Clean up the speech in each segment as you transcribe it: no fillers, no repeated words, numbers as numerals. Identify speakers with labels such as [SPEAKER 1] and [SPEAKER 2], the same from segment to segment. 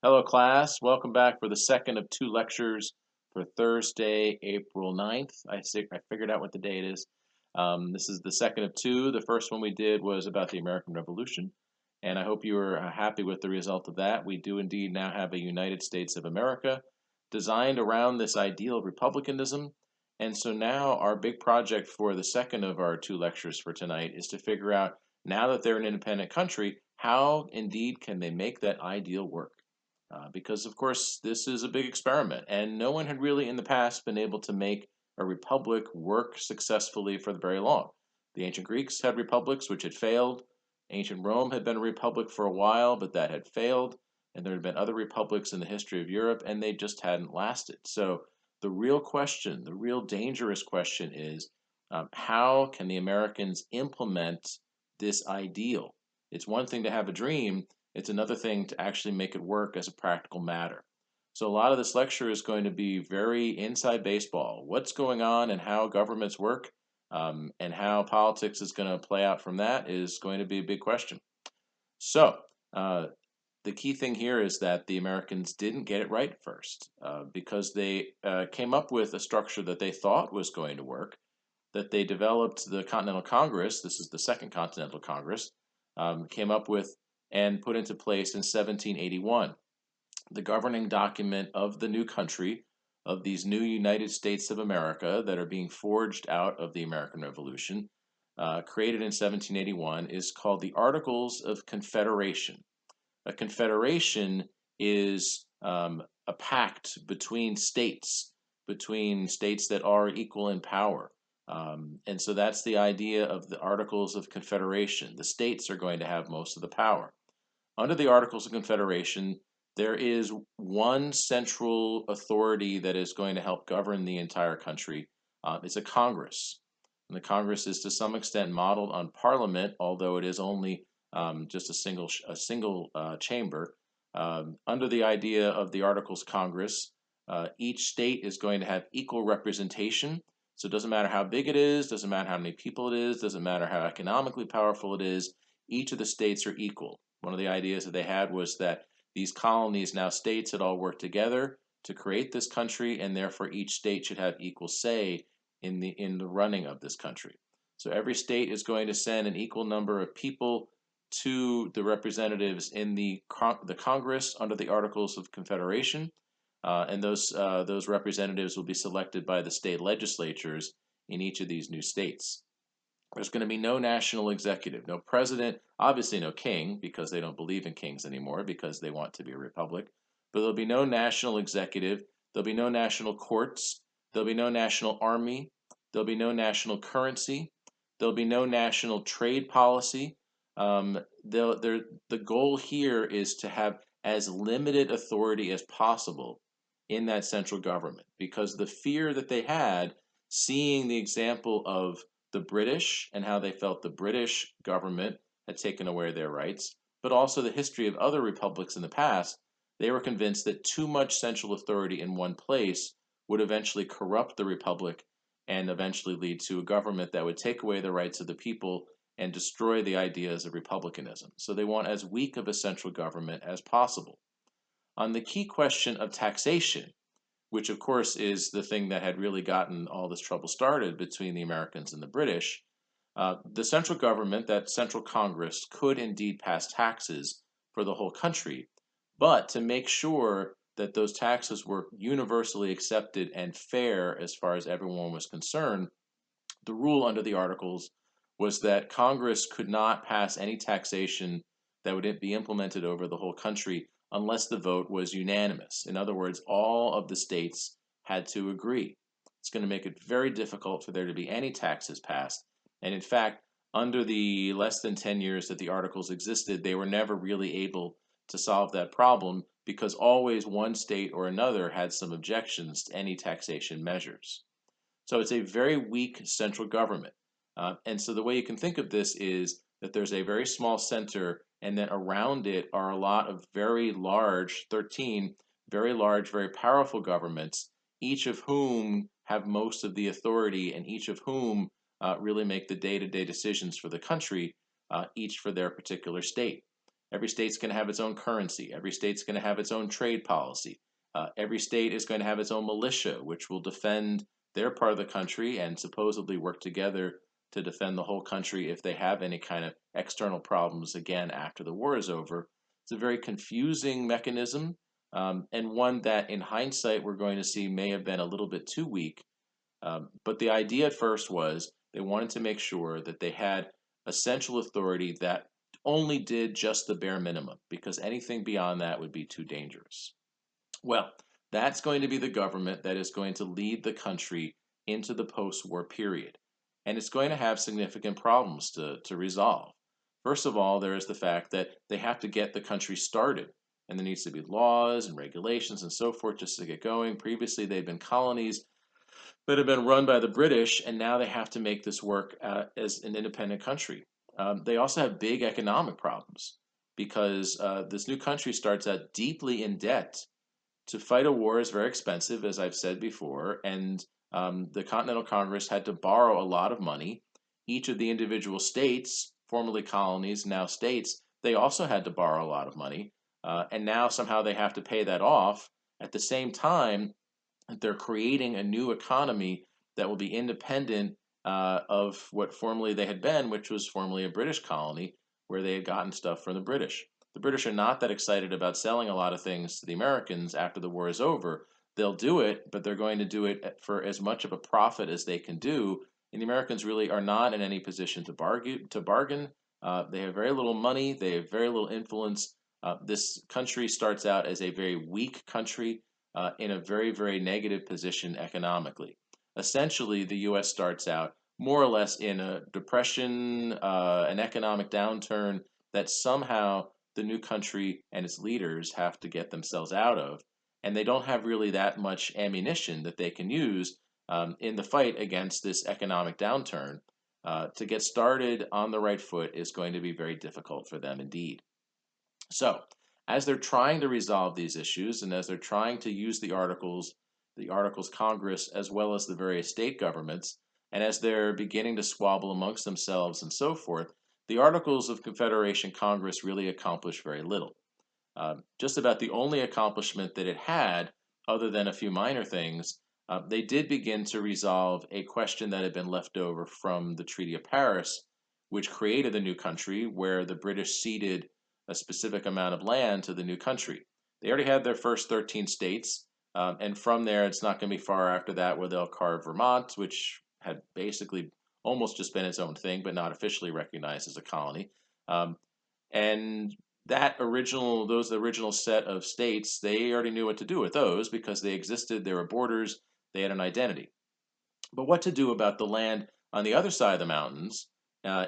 [SPEAKER 1] Hello, class. Welcome back for the second of two lectures for Thursday, April 9th. I figured out what the date is. This is the second of two. The first one we did was about the American Revolution, and I hope you are happy with the result of that. We do indeed now have a United States of America designed around this ideal of republicanism. And so now our big project for the second of our two lectures for tonight is to figure out, now that they're an independent country, how indeed can they make that ideal work? Because, of course, this is a big experiment, and no one had really in the past been able to make a republic work successfully for very long. The ancient Greeks had republics which had failed. Ancient Rome had been a republic for a while, but that had failed. And there had been other republics in the history of Europe, and they just hadn't lasted. So the real question, the real dangerous question is, how can the Americans implement this ideal? It's one thing to have a dream, it's another thing to actually make it work as a practical matter. So a lot of this lecture is going to be very inside baseball. What's going on and how governments work, and how politics is going to play out from that is going to be a big question. So the key thing here is that the Americans didn't get it right at first, because they came up with a structure that they thought was going to work, that they developed the Continental Congress. This is the Second Continental Congress, came up with and put into place in 1781. The governing document of the new country, of these new United States of America that are being forged out of the American Revolution, created in 1781, is called the Articles of Confederation. A confederation is a pact between states that are equal in power. And so that's the idea of the Articles of Confederation. The states are going to have most of the power. Under the Articles of Confederation, there is one central authority that is going to help govern the entire country. It's a Congress. And the Congress is to some extent modeled on Parliament, although it is only just a single chamber. Under the idea of the Articles Congress, each state is going to have equal representation. So it doesn't matter how big it is, doesn't matter how many people it is, doesn't matter how economically powerful it is, each of the states are equal. One of the ideas that they had was that these colonies, now states, had all worked together to create this country, and therefore each state should have equal say in the running of this country. So every state is going to send an equal number of people to the representatives in the Congress under the Articles of Confederation, and those representatives will be selected by the state legislatures in each of these new states. There's going to be no national executive, no president, obviously no king, because they don't believe in kings anymore, because they want to be a republic. But there'll be no national executive, there'll be no national courts, there'll be no national army, there'll be no national currency, there'll be no national trade policy. The goal here is to have as limited authority as possible in that central government, because the fear that they had, seeing the example of the British and how they felt the British government had taken away their rights, but also the history of other republics in the past, they were convinced that too much central authority in one place would eventually corrupt the republic and eventually lead to a government that would take away the rights of the people and destroy the ideas of republicanism. So they want as weak of a central government as possible. On the key question of taxation, which of course is the thing that had really gotten all this trouble started between the Americans and the British, the central government, that central Congress, could indeed pass taxes for the whole country, but to make sure that those taxes were universally accepted and fair as far as everyone was concerned, the rule under the Articles was that Congress could not pass any taxation that would be implemented over the whole country unless the vote was unanimous. In other words, all of the states had to agree. It's going to make it very difficult for there to be any taxes passed. And in fact, under the less than 10 years that the Articles existed, they were never really able to solve that problem, because always one state or another had some objections to any taxation measures. So it's a very weak central government. And so the way you can think of this is that there's a very small center, and then around it are a lot of very large, 13 very large, very powerful governments, each of whom have most of the authority, and each of whom really make the day-to-day decisions for the country, each for their particular state. Every state's going to have its own currency. Every state's going to have its own trade policy. Every state is going to have its own militia, which will defend their part of the country and supposedly work together to defend the whole country if they have any kind of external problems again after the war is over. It's a very confusing mechanism, and one that in hindsight we're going to see may have been a little bit too weak. But the idea at first was they wanted to make sure that they had a central authority that only did just the bare minimum, because anything beyond that would be too dangerous. Well, that's going to be the government that is going to lead the country into the post-war period. And it's going to have significant problems to resolve. First of all, there is the fact that they have to get the country started. And there needs to be laws and regulations and so forth just to get going. Previously, they've been colonies that have been run by the British, and now they have to make this work as an independent country. They also have big economic problems because this new country starts out deeply in debt. To fight a war is very expensive, as I've said before, and the Continental Congress had to borrow a lot of money. Each of the individual states, formerly colonies, now states, they also had to borrow a lot of money, and now somehow they have to pay that off. At the same time, they're creating a new economy that will be independent of what formerly they had been, which was formerly a British colony where they had gotten stuff from the British. The British are not that excited about selling a lot of things to the Americans after the war is over. They'll do it, but they're going to do it for as much of a profit as they can do. And the Americans really are not in any position to bargain. They have very little money. They have very little influence. This country starts out as a very weak country in a very, very negative position economically. Essentially, the U.S. starts out more or less in a depression, an economic downturn that somehow the new country and its leaders have to get themselves out of. And they don't have really that much ammunition that they can use in the fight against this economic downturn. To get started on the right foot is going to be very difficult for them indeed. So, as they're trying to resolve these issues and as they're trying to use the Articles Congress, as well as the various state governments, and as they're beginning to squabble amongst themselves and so forth, the Articles of Confederation Congress really accomplished very little. Just about the only accomplishment that it had, other than a few minor things, they did begin to resolve a question that had been left over from the Treaty of Paris, which created the new country, where the British ceded a specific amount of land to the new country. They already had their first 13 states, and from there, it's not going to be far after that where they'll carve Vermont, which had basically almost just been its own thing, but not officially recognized as a colony. And those original set of states, they already knew what to do with those because they existed, there were borders, they had an identity. But what to do about the land on the other side of the mountains,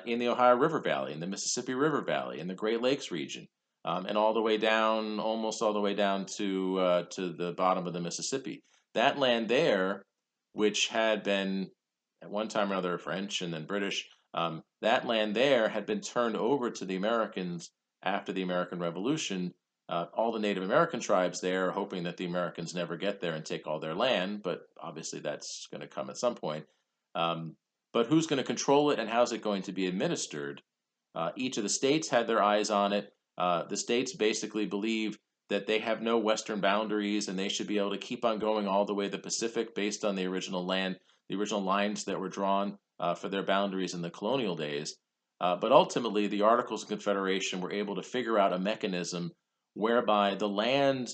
[SPEAKER 1] in the Ohio River Valley, in the Mississippi River Valley, in the Great Lakes region, and all the way down, almost all the way down to the bottom of the Mississippi. That land there, which had been at one time or another French and then British, that land there had been turned over to the Americans after the American Revolution. All the Native American tribes there are hoping that the Americans never get there and take all their land, but obviously that's going to come at some point. But who's going to control it and how's it going to be administered? Each of the states had their eyes on it. The states basically believe that they have no western boundaries and they should be able to keep on going all the way to the Pacific based on the original land, the original lines that were drawn for their boundaries in the colonial days. But ultimately, the Articles of Confederation were able to figure out a mechanism whereby the land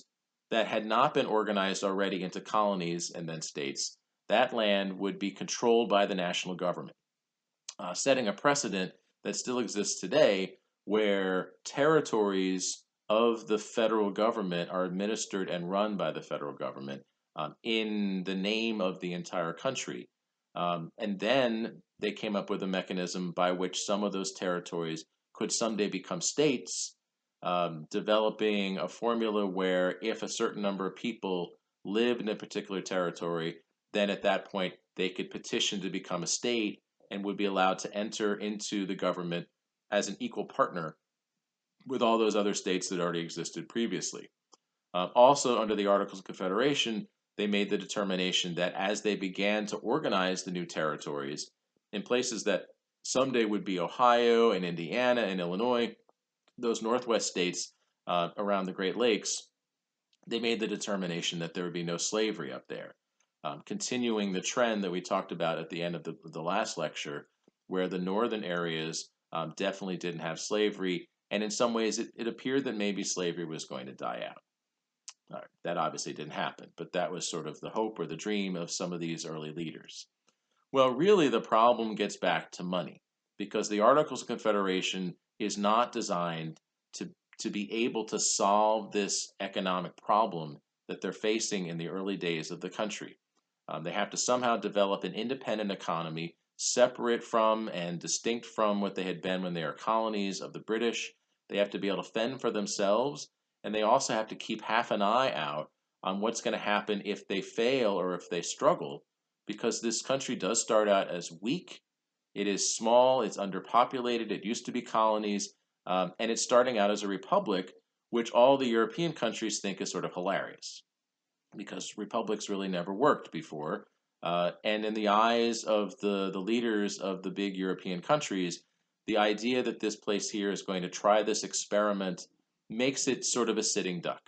[SPEAKER 1] that had not been organized already into colonies and then states, that land would be controlled by the national government, setting a precedent that still exists today where territories of the federal government are administered and run by the federal government in the name of the entire country. And then they came up with a mechanism by which some of those territories could someday become states, developing a formula where if a certain number of people lived in a particular territory, then at that point they could petition to become a state and would be allowed to enter into the government as an equal partner with all those other states that already existed previously. Also, under the Articles of Confederation, they made the determination that as they began to organize the new territories in places that someday would be Ohio and Indiana and Illinois, those Northwest states around the Great Lakes, they made the determination that there would be no slavery up there, continuing the trend that we talked about at the end of the last lecture, where the northern areas definitely didn't have slavery, and in some ways it appeared that maybe slavery was going to die out. That obviously didn't happen, but that was sort of the hope or the dream of some of these early leaders. Well, really, the problem gets back to money because the Articles of Confederation is not designed to be able to solve this economic problem that they're facing in the early days of the country. They have to somehow develop an independent economy separate from and distinct from what they had been when they were colonies of the British. They have to be able to fend for themselves, and they also have to keep half an eye out on what's going to happen if they fail or if they struggle, because this country does start out as weak. It is small, it's underpopulated, it used to be colonies, and it's starting out as a republic, which all the European countries think is sort of hilarious because republics really never worked before. And in the eyes of the leaders of the big European countries, the idea that this place here is going to try this experiment makes it sort of a sitting duck.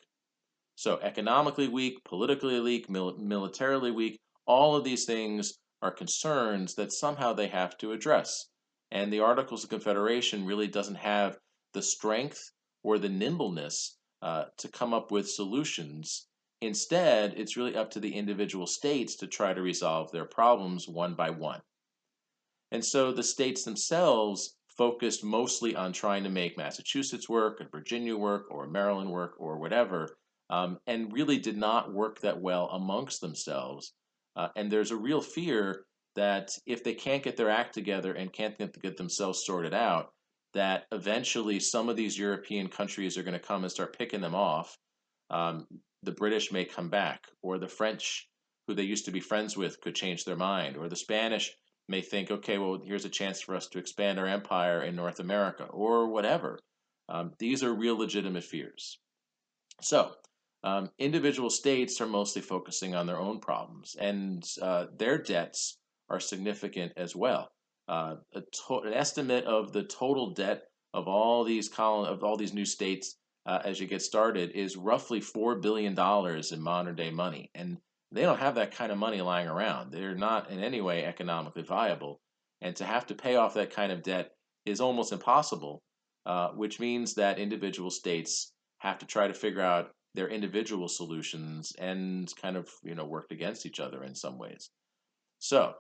[SPEAKER 1] So economically weak, politically weak, militarily weak, all of these things are concerns that somehow they have to address. And the Articles of Confederation really doesn't have the strength or the nimbleness to come up with solutions. Instead, it's really up to the individual states to try to resolve their problems one by one. And so the states themselves focused mostly on trying to make Massachusetts work, or Virginia work, or Maryland work, or whatever, and really did not work that well amongst themselves. And there's a real fear that if they can't get their act together and can't get themselves sorted out, that eventually some of these European countries are going to come and start picking them off. The British may come back, or the French, who they used to be friends with, could change their mind, or the Spanish may think, okay, well, here's a chance for us to expand our empire in North America, or whatever. These are real legitimate fears. So, individual states are mostly focusing on their own problems, and their debts are significant as well. An estimate of the total debt of all these new states as you get started is roughly $4 billion in modern day money, and they don't have that kind of money lying around. They're not in any way economically viable, and to have to pay off that kind of debt is almost impossible, which means that individual states have to try to figure out their individual solutions and kind of work against each other in some ways. So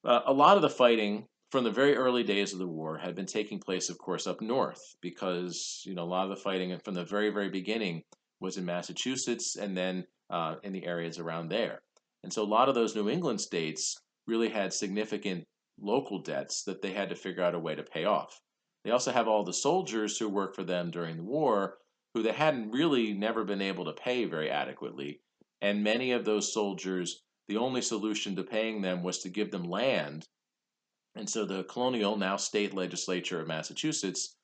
[SPEAKER 1] a lot of the fighting from the very early days of the war had been taking place, of course, up north, because a lot of the fighting from the very beginning was in Massachusetts and then in the areas around there. And so a lot of those New England states really had significant local debts that they had to figure out a way to pay off. They also have all the soldiers who worked for them during the war who they hadn't really never been able to pay very adequately. And many of those soldiers, the only solution to paying them was to give them land. And so the colonial, now state legislature of Massachusetts,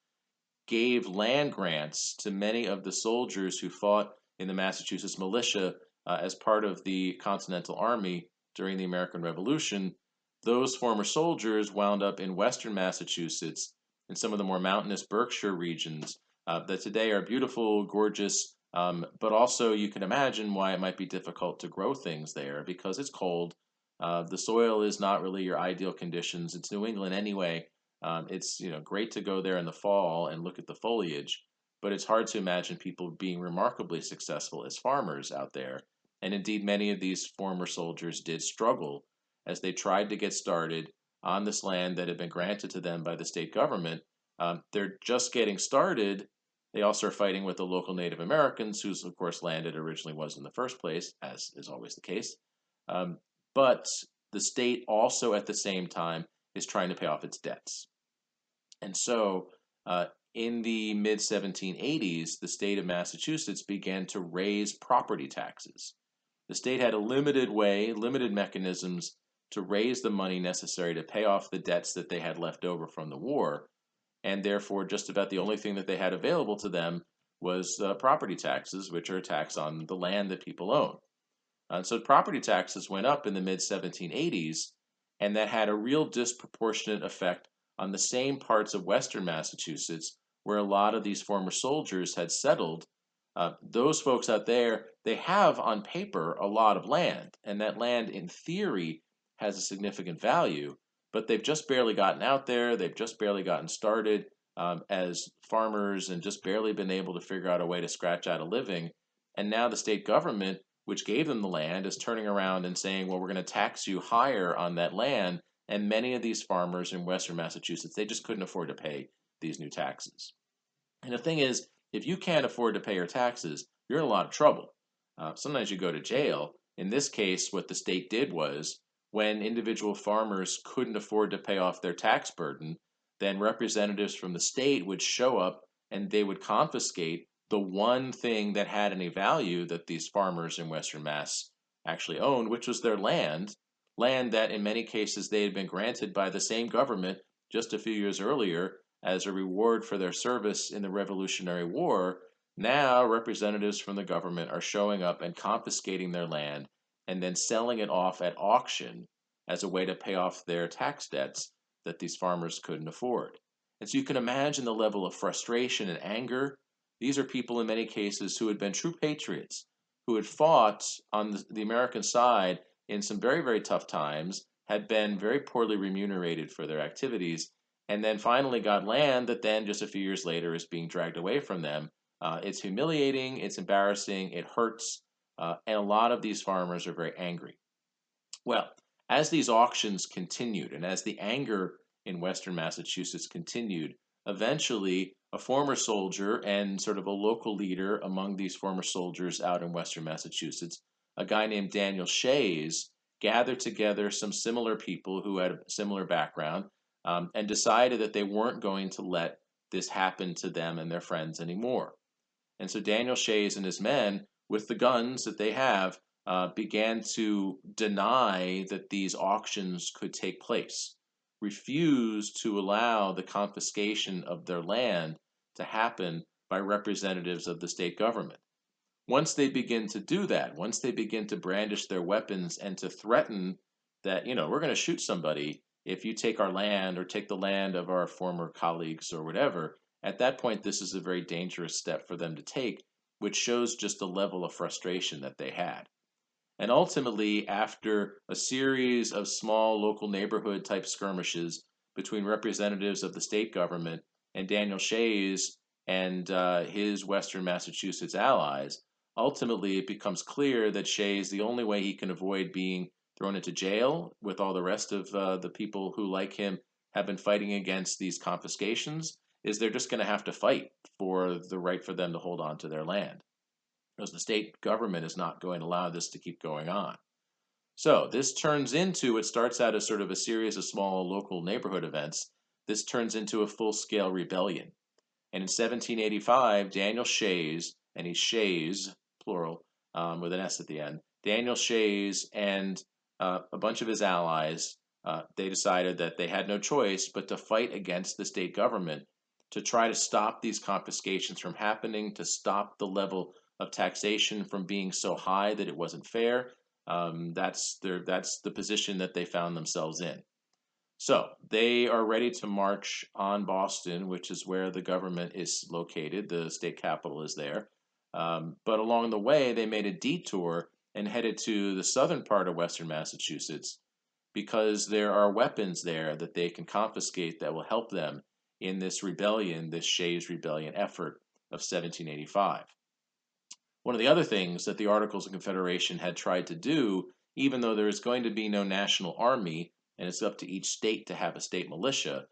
[SPEAKER 1] gave land grants to many of the soldiers who fought in the Massachusetts militia as part of the Continental Army during the American Revolution. Those former soldiers wound up in western Massachusetts in some of the more mountainous Berkshire regions that today are beautiful, gorgeous, but also you can imagine why it might be difficult to grow things there because it's cold. The soil is not really your ideal conditions. It's New England anyway. It's great to go there in the fall and look at the foliage, but it's hard to imagine people being remarkably successful as farmers out there. And indeed, many of these former soldiers did struggle as they tried to get started on this land that had been granted to them by the state government. They're just getting started. They also are fighting with the local Native Americans, whose, of course, land it originally was in the first place, as is always the case. But the state also, at the same time, is trying to pay off its debts. And so in the mid 1780s, the state of Massachusetts began to raise property taxes. The state had a limited mechanisms to raise the money necessary to pay off the debts that they had left over from the war. And therefore, just about the only thing that they had available to them was property taxes, which are a tax on the land that people own. And so property taxes went up in the mid 1780s, and that had a real disproportionate effect on the same parts of western Massachusetts where a lot of these former soldiers had settled, those folks out there, they have on paper a lot of land, and that land in theory has a significant value, but they've just barely gotten out there, they've just barely gotten started as farmers and just barely been able to figure out a way to scratch out a living. And now the state government, which gave them the land, is turning around and saying, well, we're going to tax you higher on that land. And many of these farmers in Western Massachusetts, they just couldn't afford to pay these new taxes. And the thing is, if you can't afford to pay your taxes, you're in a lot of trouble. Sometimes you go to jail. In this case, what the state did was when individual farmers couldn't afford to pay off their tax burden, then representatives from the state would show up and they would confiscate the one thing that had any value that these farmers in Western Mass actually owned, which was their land, land that in many cases they had been granted by the same government just a few years earlier as a reward for their service in the Revolutionary War. Now, representatives from the government are showing up and confiscating their land and then selling it off at auction as a way to pay off their tax debts that these farmers couldn't afford. And so you can imagine the level of frustration and anger. These are people in many cases who had been true patriots, who had fought on the American side in some very, very tough times, had been very poorly remunerated for their activities, and then finally got land that then just a few years later is being dragged away from them. It's humiliating, it's embarrassing, it hurts, and a lot of these farmers are very angry. Well, as these auctions continued and as the anger in Western Massachusetts continued, eventually a former soldier and sort of a local leader among these former soldiers out in Western Massachusetts, a guy named Daniel Shays, gathered together some similar people who had a similar background and decided that they weren't going to let this happen to them and their friends anymore. And so Daniel Shays and his men, with the guns that they have, began to deny that these auctions could take place, refused to allow the confiscation of their land to happen by representatives of the state government. Once they begin to do that, once they begin to brandish their weapons and to threaten that, we're going to shoot somebody if you take our land or take the land of our former colleagues or whatever, at that point, this is a very dangerous step for them to take, which shows just the level of frustration that they had. And ultimately, after a series of small local neighborhood type skirmishes between representatives of the state government and Daniel Shays and his Western Massachusetts allies, ultimately it becomes clear that Shays, the only way he can avoid being thrown into jail with all the rest of the people who, like him, have been fighting against these confiscations, is they're just going to have to fight for the right for them to hold on to their land, because the state government is not going to allow this to keep going on. So this turns into, it starts out as sort of a series of small local neighborhood events. This turns into a full-scale rebellion. And in 1785, Daniel Shays, and he's Shays, plural, with an S at the end, Daniel Shays and a bunch of his allies, they decided that they had no choice but to fight against the state government to try to stop these confiscations from happening, to stop the level of taxation from being so high that it wasn't fair. That's the position that they found themselves in. So they are ready to march on Boston, which is where the government is located. The state capital is there. But along the way, they made a detour and headed to the southern part of Western Massachusetts because there are weapons there that they can confiscate that will help them in this rebellion, this Shays Rebellion effort of 1785. One of the other things that the Articles of Confederation had tried to do, even though there is going to be no national army and it's up to each state to have a state militia,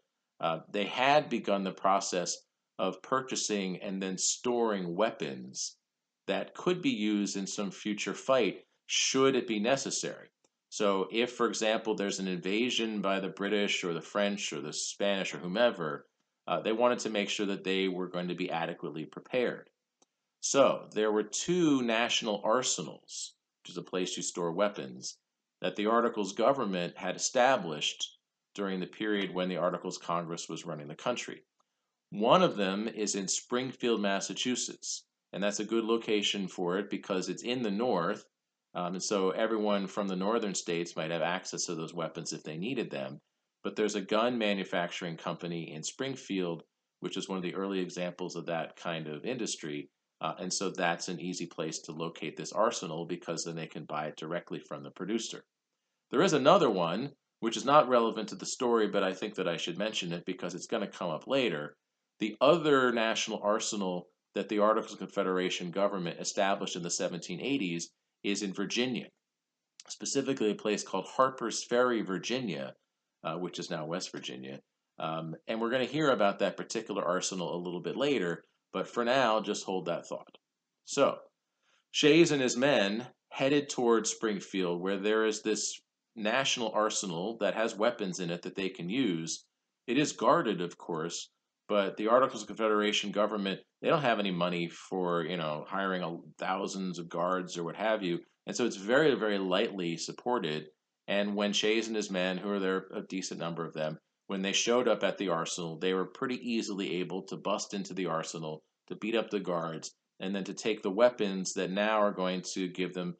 [SPEAKER 1] they had begun the process of purchasing and then storing weapons that could be used in some future fight should it be necessary. So if, for example, there's an invasion by the British or the French or the Spanish or whomever, they wanted to make sure that they were going to be adequately prepared. So there were two national arsenals, which is a place you store weapons, that the Articles government had established during the period when the Articles Congress was running the country. One of them is in Springfield, Massachusetts, and that's a good location for it because it's in the north, and so everyone from the northern states might have access to those weapons if they needed them. But there's a gun manufacturing company in Springfield which is one of the early examples of that kind of industry. And so that's an easy place to locate this arsenal because then they can buy it directly from the producer. There is another one, which is not relevant to the story, but I think that I should mention it because it's going to come up later. The other national arsenal that the Articles of Confederation government established in the 1780s is in Virginia, specifically a place called Harper's Ferry, Virginia, which is now West Virginia. And we're going to hear about that particular arsenal a little bit later, but for now, just hold that thought. So, Shays and his men headed towards Springfield, where there is this national arsenal that has weapons in it that they can use. It is guarded, of course, but the Articles of Confederation government, they don't have any money for, hiring thousands of guards or what have you. And so it's very, very lightly supported. And when Shays and his men, who are there, a decent number of them, when they showed up at the arsenal, they were pretty easily able to bust into the arsenal, to beat up the guards, and then to take the weapons that now are going to give them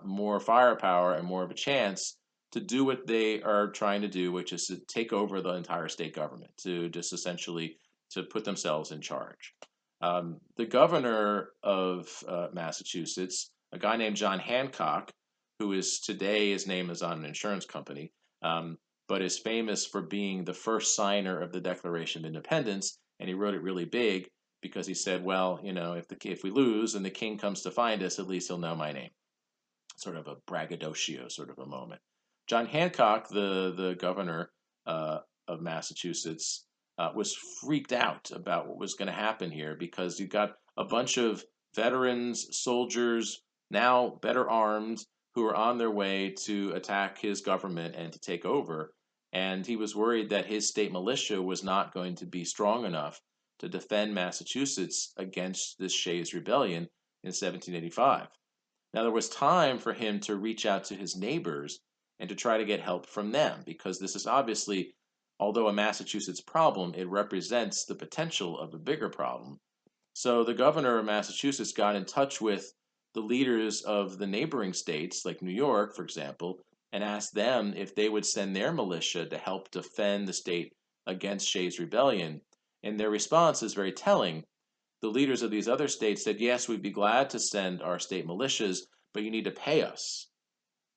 [SPEAKER 1] more firepower and more of a chance to do what they are trying to do, which is to take over the entire state government, to just essentially to put themselves in charge. The governor of Massachusetts, a guy named John Hancock, who is today, his name is on an insurance company, but is famous for being the first signer of the Declaration of Independence, and he wrote it really big because he said, well, if we lose and the king comes to find us, at least he'll know my name. Sort of a braggadocio sort of a moment. John Hancock, the governor of Massachusetts, was freaked out about what was going to happen here because you got a bunch of veterans, soldiers, now better armed, who are on their way to attack his government and to take over. And he was worried that his state militia was not going to be strong enough to defend Massachusetts against this Shays Rebellion in 1785. Now, there was time for him to reach out to his neighbors and to try to get help from them because this is obviously, although a Massachusetts problem, it represents the potential of a bigger problem. So the governor of Massachusetts got in touch with the leaders of the neighboring states, like New York, for example, and asked them if they would send their militia to help defend the state against Shays' rebellion. And their response is very telling. The leaders of these other states said, yes, we'd be glad to send our state militias, but you need to pay us.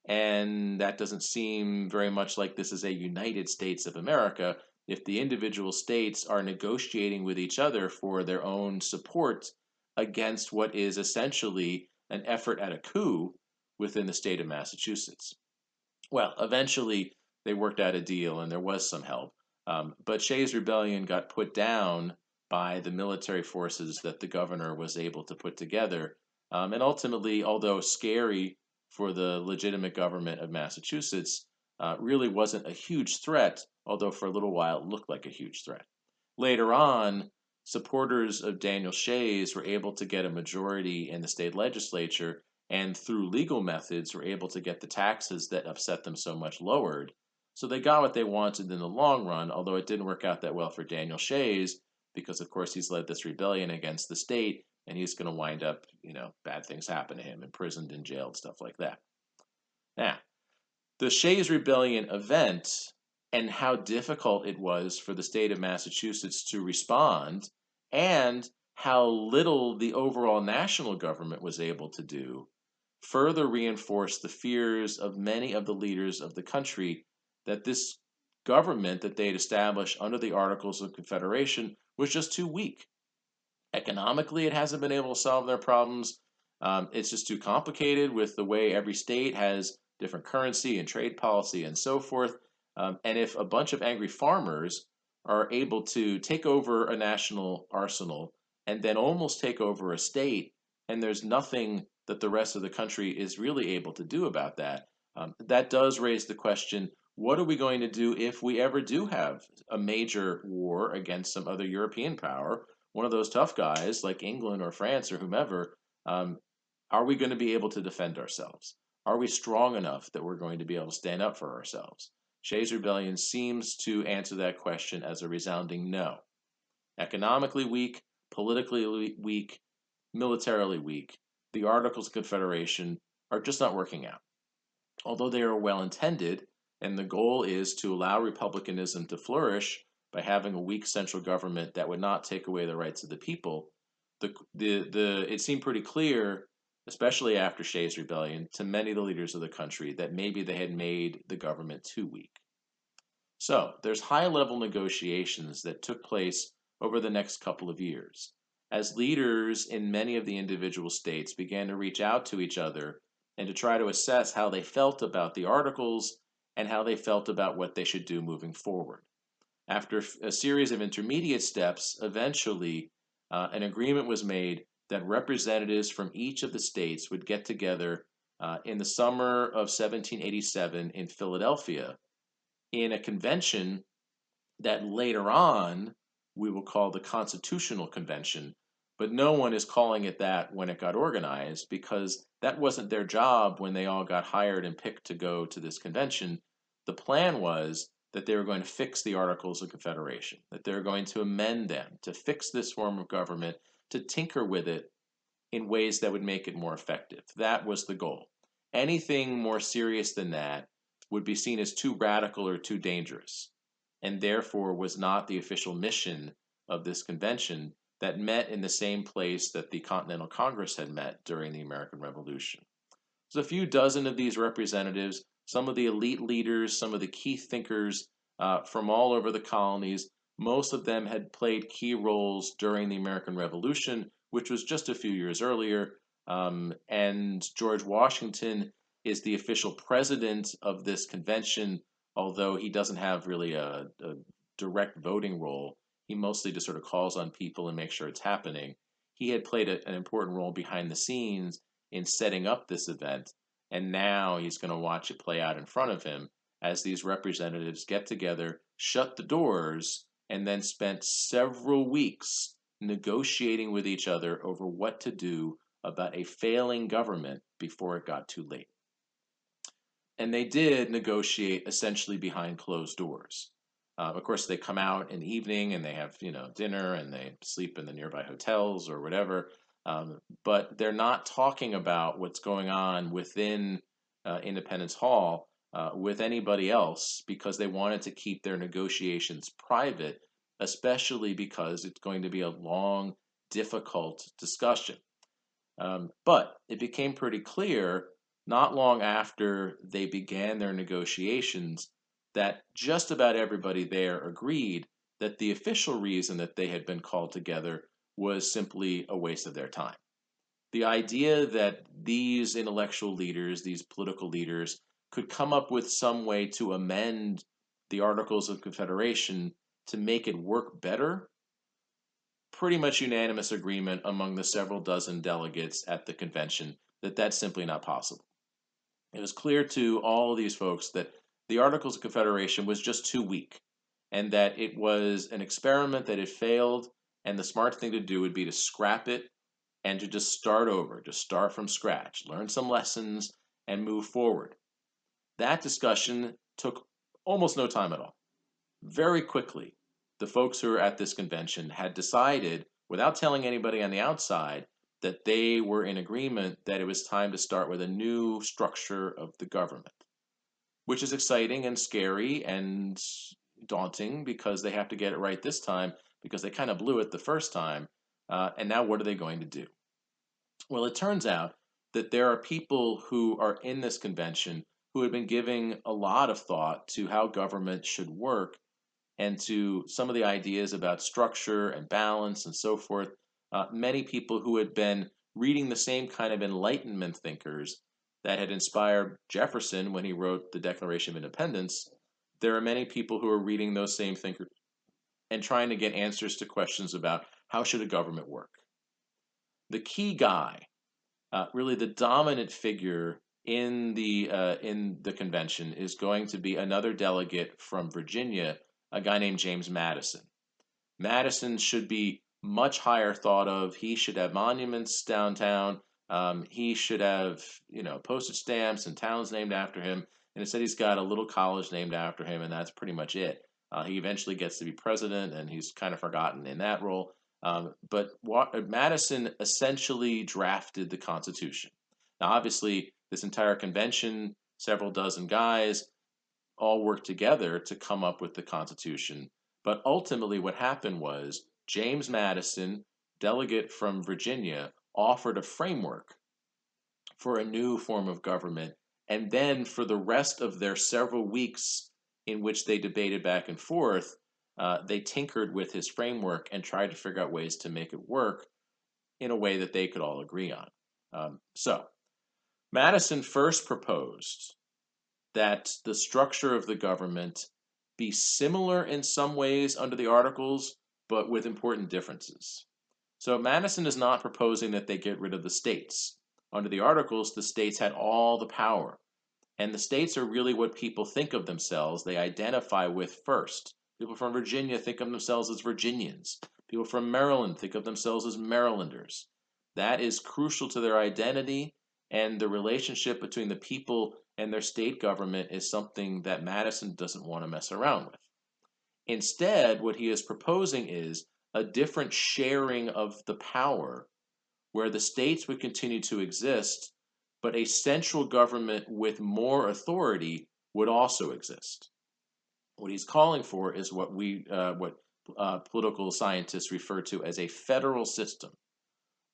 [SPEAKER 1] And that doesn't seem very much like this is a United States of America. If the individual states are negotiating with each other for their own support against what is essentially an effort at a coup within the state of Massachusetts. Well, eventually they worked out a deal and there was some help. But Shays' Rebellion got put down by the military forces that the governor was able to put together. And ultimately, although scary for the legitimate government of Massachusetts, really wasn't a huge threat, although for a little while it looked like a huge threat. Later on, supporters of Daniel Shays were able to get a majority in the state legislature and through legal methods were able to get the taxes that upset them so much lowered. So they got what they wanted in the long run, although it didn't work out that well for Daniel Shays because, of course, he's led this rebellion against the state and he's going to wind up, bad things happen to him, imprisoned and jailed, stuff like that. Now, the Shays Rebellion event and how difficult it was for the state of Massachusetts to respond and how little the overall national government was able to do further reinforced the fears of many of the leaders of the country that this government that they had established under the Articles of Confederation was just too weak. Economically, it hasn't been able to solve their problems. It's just too complicated with the way every state has different currency and trade policy and so forth. And if a bunch of angry farmers are able to take over a national arsenal and then almost take over a state, and there's nothing that the rest of the country is really able to do about that, that does raise the question, what are we going to do if we ever do have a major war against some other European power, one of those tough guys like England or France or whomever? Are we going to be able to defend ourselves? Are we strong enough that we're going to be able to stand up for ourselves? Shays' Rebellion seems to answer that question as a resounding no. Economically weak, politically weak, militarily weak, the Articles of Confederation are just not working out. Although they are well intended, and the goal is to allow republicanism to flourish, by having a weak central government that would not take away the rights of the people, it seemed pretty clear, especially after Shays' rebellion, to many of the leaders of the country that maybe they had made the government too weak. So there's high-level negotiations that took place over the next couple of years, as leaders in many of the individual states began to reach out to each other and to try to assess how they felt about the articles and how they felt about what they should do moving forward. After a series of intermediate steps, eventually an agreement was made that representatives from each of the states would get together in the summer of 1787 in Philadelphia in a convention that later on we will call the Constitutional Convention, but no one is calling it that when it got organized because that wasn't their job when they all got hired and picked to go to this convention. The plan was that they were going to fix the Articles of Confederation, that they were going to amend them, to fix this form of government, to tinker with it in ways that would make it more effective. That was the goal. Anything more serious than that would be seen as too radical or too dangerous, and therefore was not the official mission of this convention that met in the same place that the Continental Congress had met during the American Revolution. There's a few dozen of these representatives, some of the elite leaders, some of the key thinkers from all over the colonies. Most of them had played key roles during the American Revolution, which was just a few years earlier. And George Washington is the official president of this convention, although he doesn't have really a direct voting role. He mostly just sort of calls on people and makes sure it's happening. He had played an important role behind the scenes in setting up this event, and now he's going to watch it play out in front of him as these representatives get together, shut the doors, and then spent several weeks negotiating with each other over what to do about a failing government before it got too late. And they did negotiate essentially behind closed doors. Of course, they come out in the evening and they have dinner and they sleep in the nearby hotels or whatever. But they're not talking about what's going on within Independence Hall with anybody else because they wanted to keep their negotiations private, especially because it's going to be a long, difficult discussion. But it became pretty clear not long after they began their negotiations that just about everybody there agreed that the official reason that they had been called together was simply a waste of their time. The idea that these intellectual leaders, these political leaders, could come up with some way to amend the Articles of Confederation to make it work better, pretty much unanimous agreement among the several dozen delegates at the convention that that's simply not possible. It was clear to all of these folks that the Articles of Confederation was just too weak and that it was an experiment that had failed, and the smart thing to do would be to scrap it and to just start over, just start from scratch, learn some lessons, and move forward. That discussion took almost no time at all. Very quickly, the folks who were at this convention had decided, without telling anybody on the outside, that they were in agreement that it was time to start with a new structure of the government, which is exciting and scary and daunting because they have to get it right this time because they kind of blew it the first time. And now what are they going to do? Well, it turns out that there are people who are in this convention who have been giving a lot of thought to how government should work and to some of the ideas about structure and balance and so forth. Many people who had been reading the same kind of Enlightenment thinkers that had inspired Jefferson when he wrote the Declaration of Independence, there are many people who are reading those same thinkers and trying to get answers to questions about how should a government work. The key guy, really the dominant figure in the convention, is going to be another delegate from Virginia, a guy named James Madison. Madison should be much higher thought of. He should have monuments downtown. He should have, postage stamps and towns named after him. And instead, he's got a little college named after him, and that's pretty much it. He eventually gets to be president, and he's kind of forgotten in that role. But Madison essentially drafted the Constitution. Now, obviously, this entire convention, several dozen guys, all worked together to come up with the Constitution. But ultimately, what happened was James Madison, delegate from Virginia, offered a framework for a new form of government. And then for the rest of their several weeks in which they debated back and forth, they tinkered with his framework and tried to figure out ways to make it work in a way that they could all agree on. So Madison first proposed that the structure of the government be similar in some ways under the Articles, but with important differences. So Madison is not proposing that they get rid of the states. Under the Articles, the states had all the power, and the states are really what people think of themselves, they identify with first. People from Virginia think of themselves as Virginians. People from Maryland think of themselves as Marylanders. That is crucial to their identity, and the relationship between the people and their state government is something that Madison doesn't want to mess around with. Instead, what he is proposing is a different sharing of the power where the states would continue to exist, but a central government with more authority would also exist. What he's calling for is what political scientists refer to as a federal system.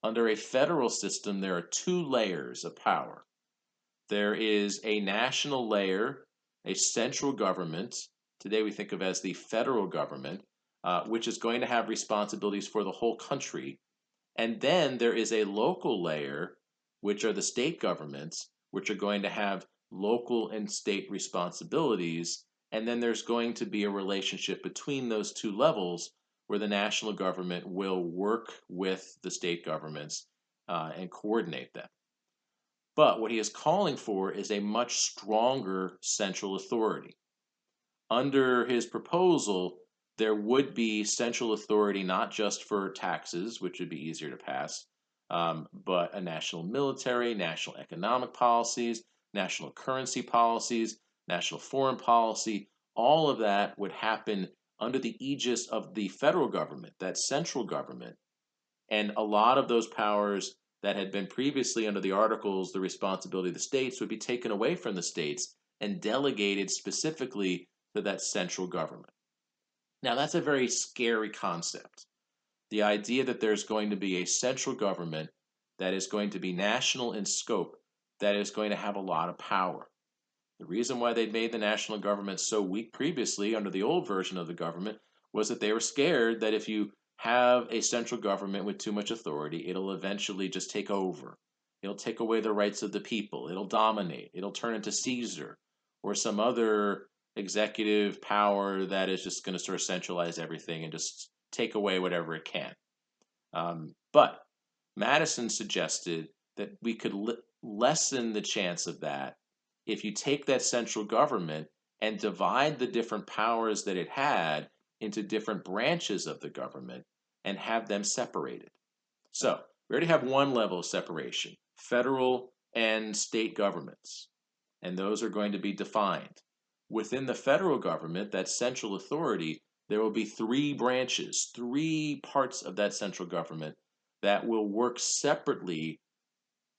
[SPEAKER 1] Under a federal system, there are two layers of power. There is a national layer, a central government. Today we think of as the federal government, which is going to have responsibilities for the whole country. And then there is a local layer, which are the state governments, which are going to have local and state responsibilities. And then there's going to be a relationship between those two levels where the national government will work with the state governments and coordinate them. But what he is calling for is a much stronger central authority. Under his proposal, there would be central authority not just for taxes, which would be easier to pass, but a national military, national economic policies, national currency policies, national foreign policy. All of that would happen under the aegis of the federal government, that central government. And a lot of those powers that had been previously under the Articles, the responsibility of the states, would be taken away from the states and delegated specifically to that central government. Now, that's a very scary concept. The idea that there's going to be a central government that is going to be national in scope, that is going to have a lot of power. The reason why they'd made the national government so weak previously under the old version of the government was that they were scared that if you have a central government with too much authority, it'll eventually just take over. It'll take away the rights of the people. It'll dominate. It'll turn into Caesar or some other executive power that is just going to sort of centralize everything and just take away whatever it can. But Madison suggested that we could lessen the chance of that if you take that central government and divide the different powers that it had into different branches of the government and have them separated. So we already have one level of separation, federal and state governments, and those are going to be defined. Within the federal government, that central authority, there will be three branches, three parts of that central government that will work separately,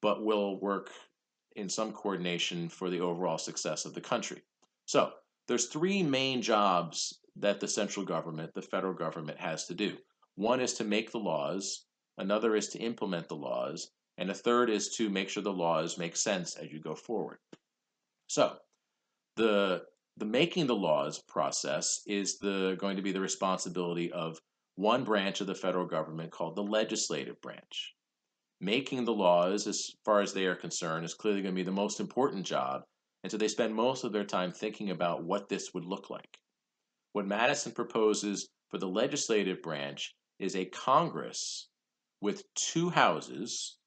[SPEAKER 1] but will work in some coordination for the overall success of the country. So there's three main jobs that the central government, the federal government, has to do. One is to make the laws, another is to implement the laws, and a third is to make sure the laws make sense as you go forward. So the making the laws process is going to be the responsibility of one branch of the federal government called the legislative branch. Making the laws, as far as they are concerned, is clearly going to be the most important job, and so they spend most of their time thinking about what this would look like. What Madison proposes for the legislative branch is a Congress with two houses.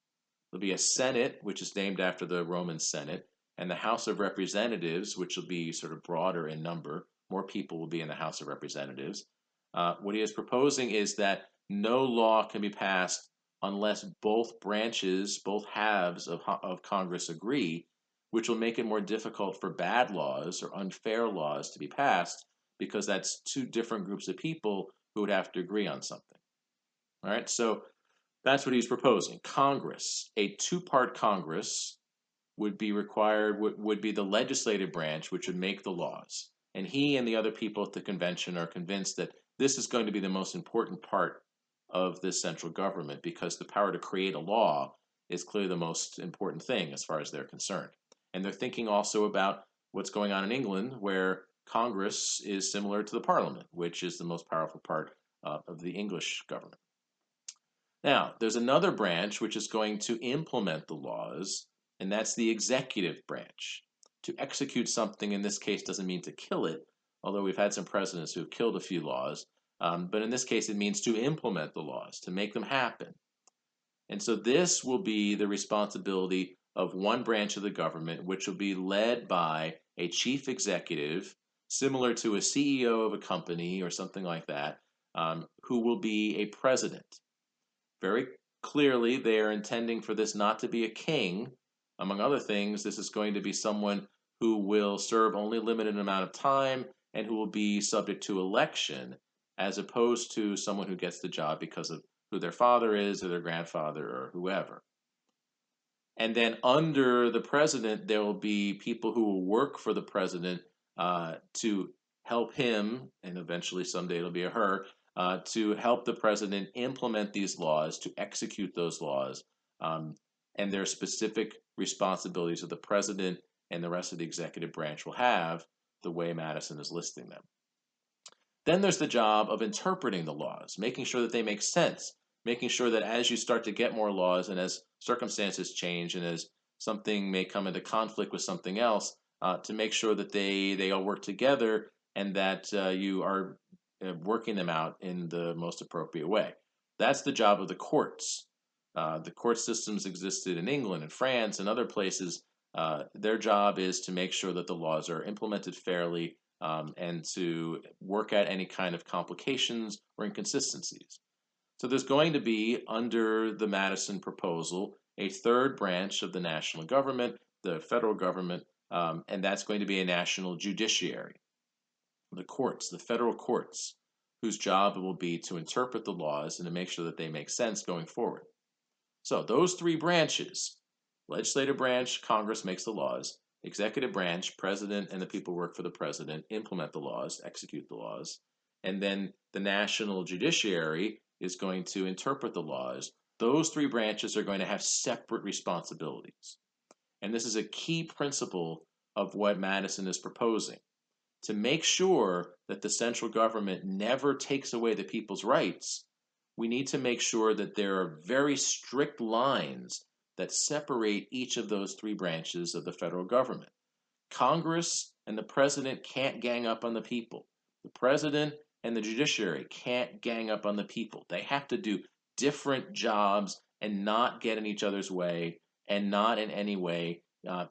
[SPEAKER 1] There'll be a Senate, which is named after the Roman Senate, and the House of Representatives, which will be sort of broader in number. More people will be in the House of Representatives. What he is proposing is that no law can be passed unless both branches, both halves of Congress agree, which will make it more difficult for bad laws or unfair laws to be passed because that's two different groups of people who would have to agree on something. All right, so that's what he's proposing. Congress, a two-part Congress would be required, would be the legislative branch, which would make the laws. And he and the other people at the convention are convinced that this is going to be the most important part of this central government because the power to create a law is clearly the most important thing as far as they're concerned. And they're thinking also about what's going on in England, where Congress is similar to the Parliament, which is the most powerful part of the English government. Now, there's another branch which is going to implement the laws, and that's the executive branch. To execute something in this case doesn't mean to kill it, although we've had some presidents who have killed a few laws. But in this case, it means to implement the laws, to make them happen. And so this will be the responsibility of one branch of the government, which will be led by a chief executive, similar to a CEO of a company or something like that, who will be a president. Very clearly, they are intending for this not to be a king. Among other things, this is going to be someone who will serve only a limited amount of time and who will be subject to election, as opposed to someone who gets the job because of who their father is or their grandfather or whoever. And then under the president, there will be people who will work for the president to help him, and eventually someday it'll be a her, to help the president implement these laws, to execute those laws, and their specific responsibilities of the president and the rest of the executive branch will have the way Madison is listing them. Then there's the job of interpreting the laws, making sure that they make sense, making sure that as you start to get more laws and as circumstances change and as something may come into conflict with something else, to make sure that they all work together and that you are working them out in the most appropriate way. That's the job of the courts. The court systems existed in England and France and other places. Their job is to make sure that the laws are implemented fairly and to work out any kind of complications or inconsistencies. So there's going to be, under the Madison proposal, a third branch of the national government, the federal government, and that's going to be a national judiciary. The courts, the federal courts, whose job it will be to interpret the laws and to make sure that they make sense going forward. So those three branches, legislative branch, Congress makes the laws, executive branch, president and the people who work for the president implement the laws, execute the laws, and then the national judiciary is going to interpret the laws. Those three branches are going to have separate responsibilities. And this is a key principle of what Madison is proposing. To make sure that the central government never takes away the people's rights, we need to make sure that there are very strict lines that separate each of those three branches of the federal government. Congress and the president can't gang up on the people. The president and the judiciary can't gang up on the people. They have to do different jobs and not get in each other's way and not in any way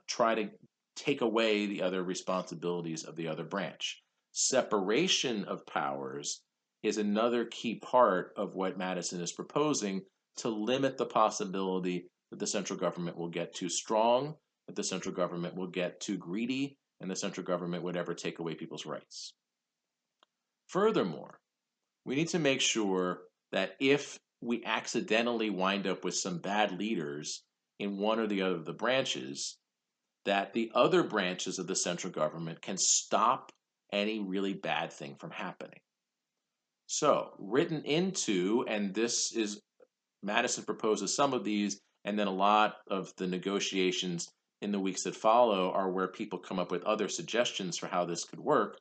[SPEAKER 1] try to take away the other responsibilities of the other branch. Separation of powers is another key part of what Madison is proposing to limit the possibility that the central government will get too strong, that the central government will get too greedy, and the central government would ever take away people's rights. Furthermore, we need to make sure that if we accidentally wind up with some bad leaders in one or the other of the branches, that the other branches of the central government can stop any really bad thing from happening. So, written into, and this is, Madison proposes some of these, and then a lot of the negotiations in the weeks that follow are where people come up with other suggestions for how this could work.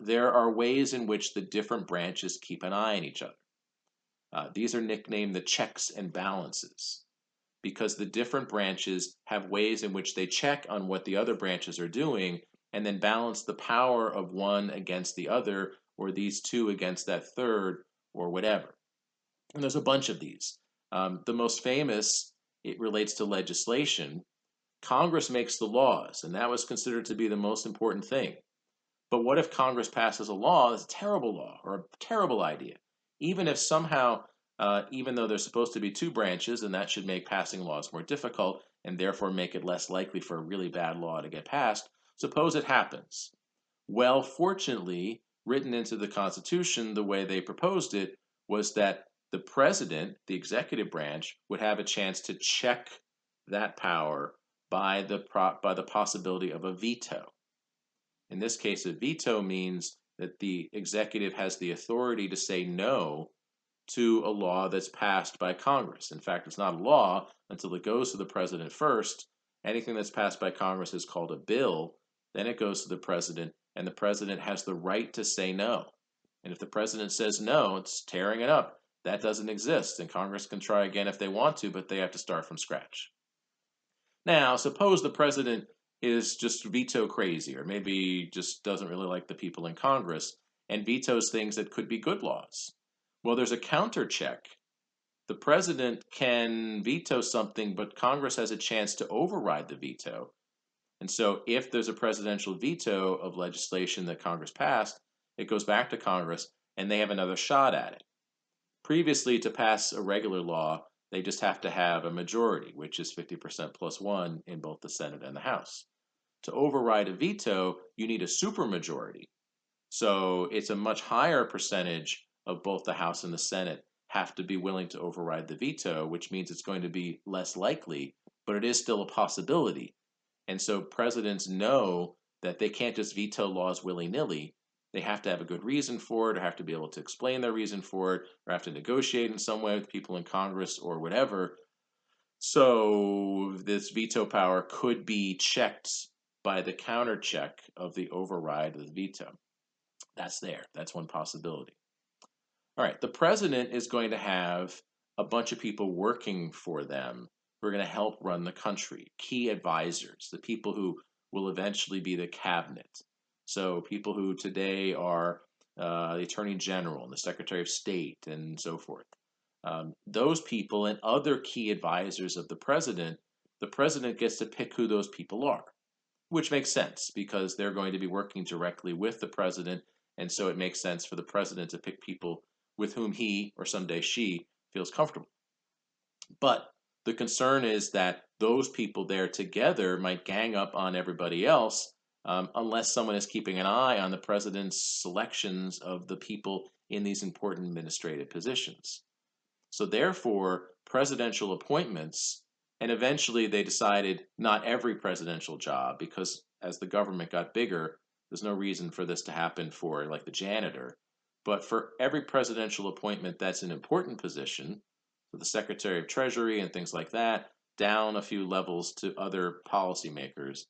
[SPEAKER 1] There are ways in which the different branches keep an eye on each other. These are nicknamed the checks and balances, because the different branches have ways in which they check on what the other branches are doing and then balance the power of one against the other, or these two against that third, or whatever. And there's a bunch of these. The most famous, it relates to legislation. Congress makes the laws, and that was considered to be the most important thing. But what if Congress passes a law that's a terrible law or a terrible idea? Even if somehow, even though there's supposed to be two branches, and that should make passing laws more difficult and therefore make it less likely for a really bad law to get passed, suppose it happens. Well, fortunately, written into the Constitution the way they proposed it was that the president, the executive branch, would have a chance to check that power by the possibility of a veto. In this case, a veto means that the executive has the authority to say no to a law that's passed by Congress. In fact, it's not a law until it goes to the president first. Anything that's passed by Congress is called a bill. Then it goes to the president, and the president has the right to say no. And if the president says no, it's tearing it up. That doesn't exist, and Congress can try again if they want to, but they have to start from scratch. Now, suppose the president is just veto crazy, or maybe just doesn't really like the people in Congress and vetoes things that could be good laws. Well, there's a counter check. The president can veto something, but Congress has a chance to override the veto. And so, if there's a presidential veto of legislation that Congress passed, it goes back to Congress and they have another shot at it. Previously, to pass a regular law, they just have to have a majority, which is 50% plus one in both the Senate and the House. To override a veto, you need a supermajority. So it's a much higher percentage of both the House and the Senate have to be willing to override the veto, which means it's going to be less likely, but it is still a possibility. And so presidents know that they can't just veto laws willy-nilly. They have to have a good reason for it, or have to be able to explain their reason for it, or have to negotiate in some way with people in Congress or whatever. So this veto power could be checked by the counter check of the override of the veto. That's there. That's one possibility. All right, the president is going to have a bunch of people working for them who are going to help run the country, key advisors, the people who will eventually be the cabinet. So people who today are the Attorney General and the Secretary of State and so forth. Those people and other key advisors of the president gets to pick who those people are, which makes sense because they're going to be working directly with the president. And so it makes sense for the president to pick people with whom he, or someday she, feels comfortable. But the concern is that those people there together might gang up on everybody else unless someone is keeping an eye on the president's selections of the people in these important administrative positions. So therefore, presidential appointments, and eventually they decided not every presidential job, because as the government got bigger, there's no reason for this to happen for like the janitor. But for every presidential appointment that's an important position, so the Secretary of Treasury and things like that, down a few levels to other policymakers,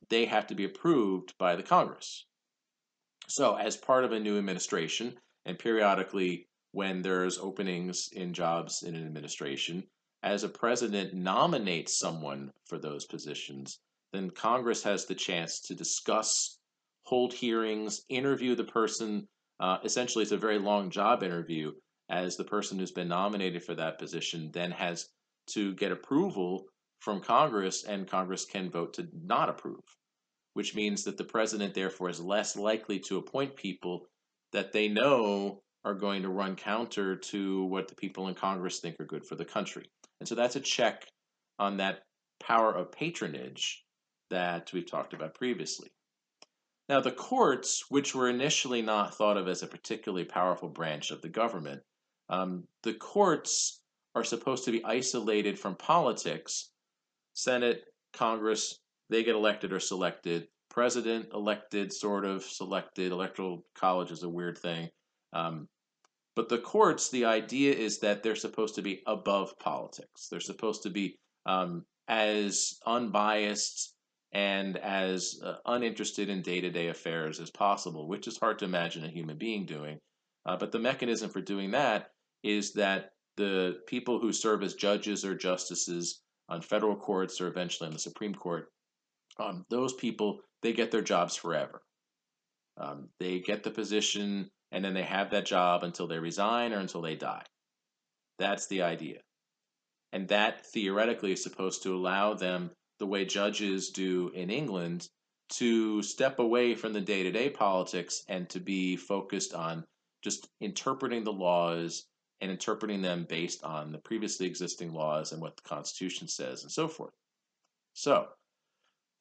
[SPEAKER 1] they have to be approved by the Congress. So as part of a new administration, and periodically when there's openings in jobs in an administration, as a president nominates someone for those positions, then Congress has the chance to discuss, hold hearings, interview the person. Essentially, it's a very long job interview, as the person who's been nominated for that position then has to get approval from Congress, and Congress can vote to not approve, which means that the president, therefore, is less likely to appoint people that they know are going to run counter to what the people in Congress think are good for the country. And so that's a check on that power of patronage that we've talked about previously. Now, the courts, which were initially not thought of as a particularly powerful branch of the government, the courts are supposed to be isolated from politics. Senate, Congress, they get elected or selected. President elected, sort of selected. Electoral college is a weird thing. But the courts, the idea is that they're supposed to be above politics. They're supposed to be as unbiased and as uninterested in day-to-day affairs as possible, which is hard to imagine a human being doing. But the mechanism for doing that is that the people who serve as judges or justices on federal courts or eventually on the Supreme Court, those people, they get their jobs forever. They get the position and then they have that job until they resign or until they die. That's the idea. And that theoretically is supposed to allow them, the way judges do in England, to step away from the day-to-day politics and to be focused on just interpreting the laws and interpreting them based on the previously existing laws and what the Constitution says and so forth. So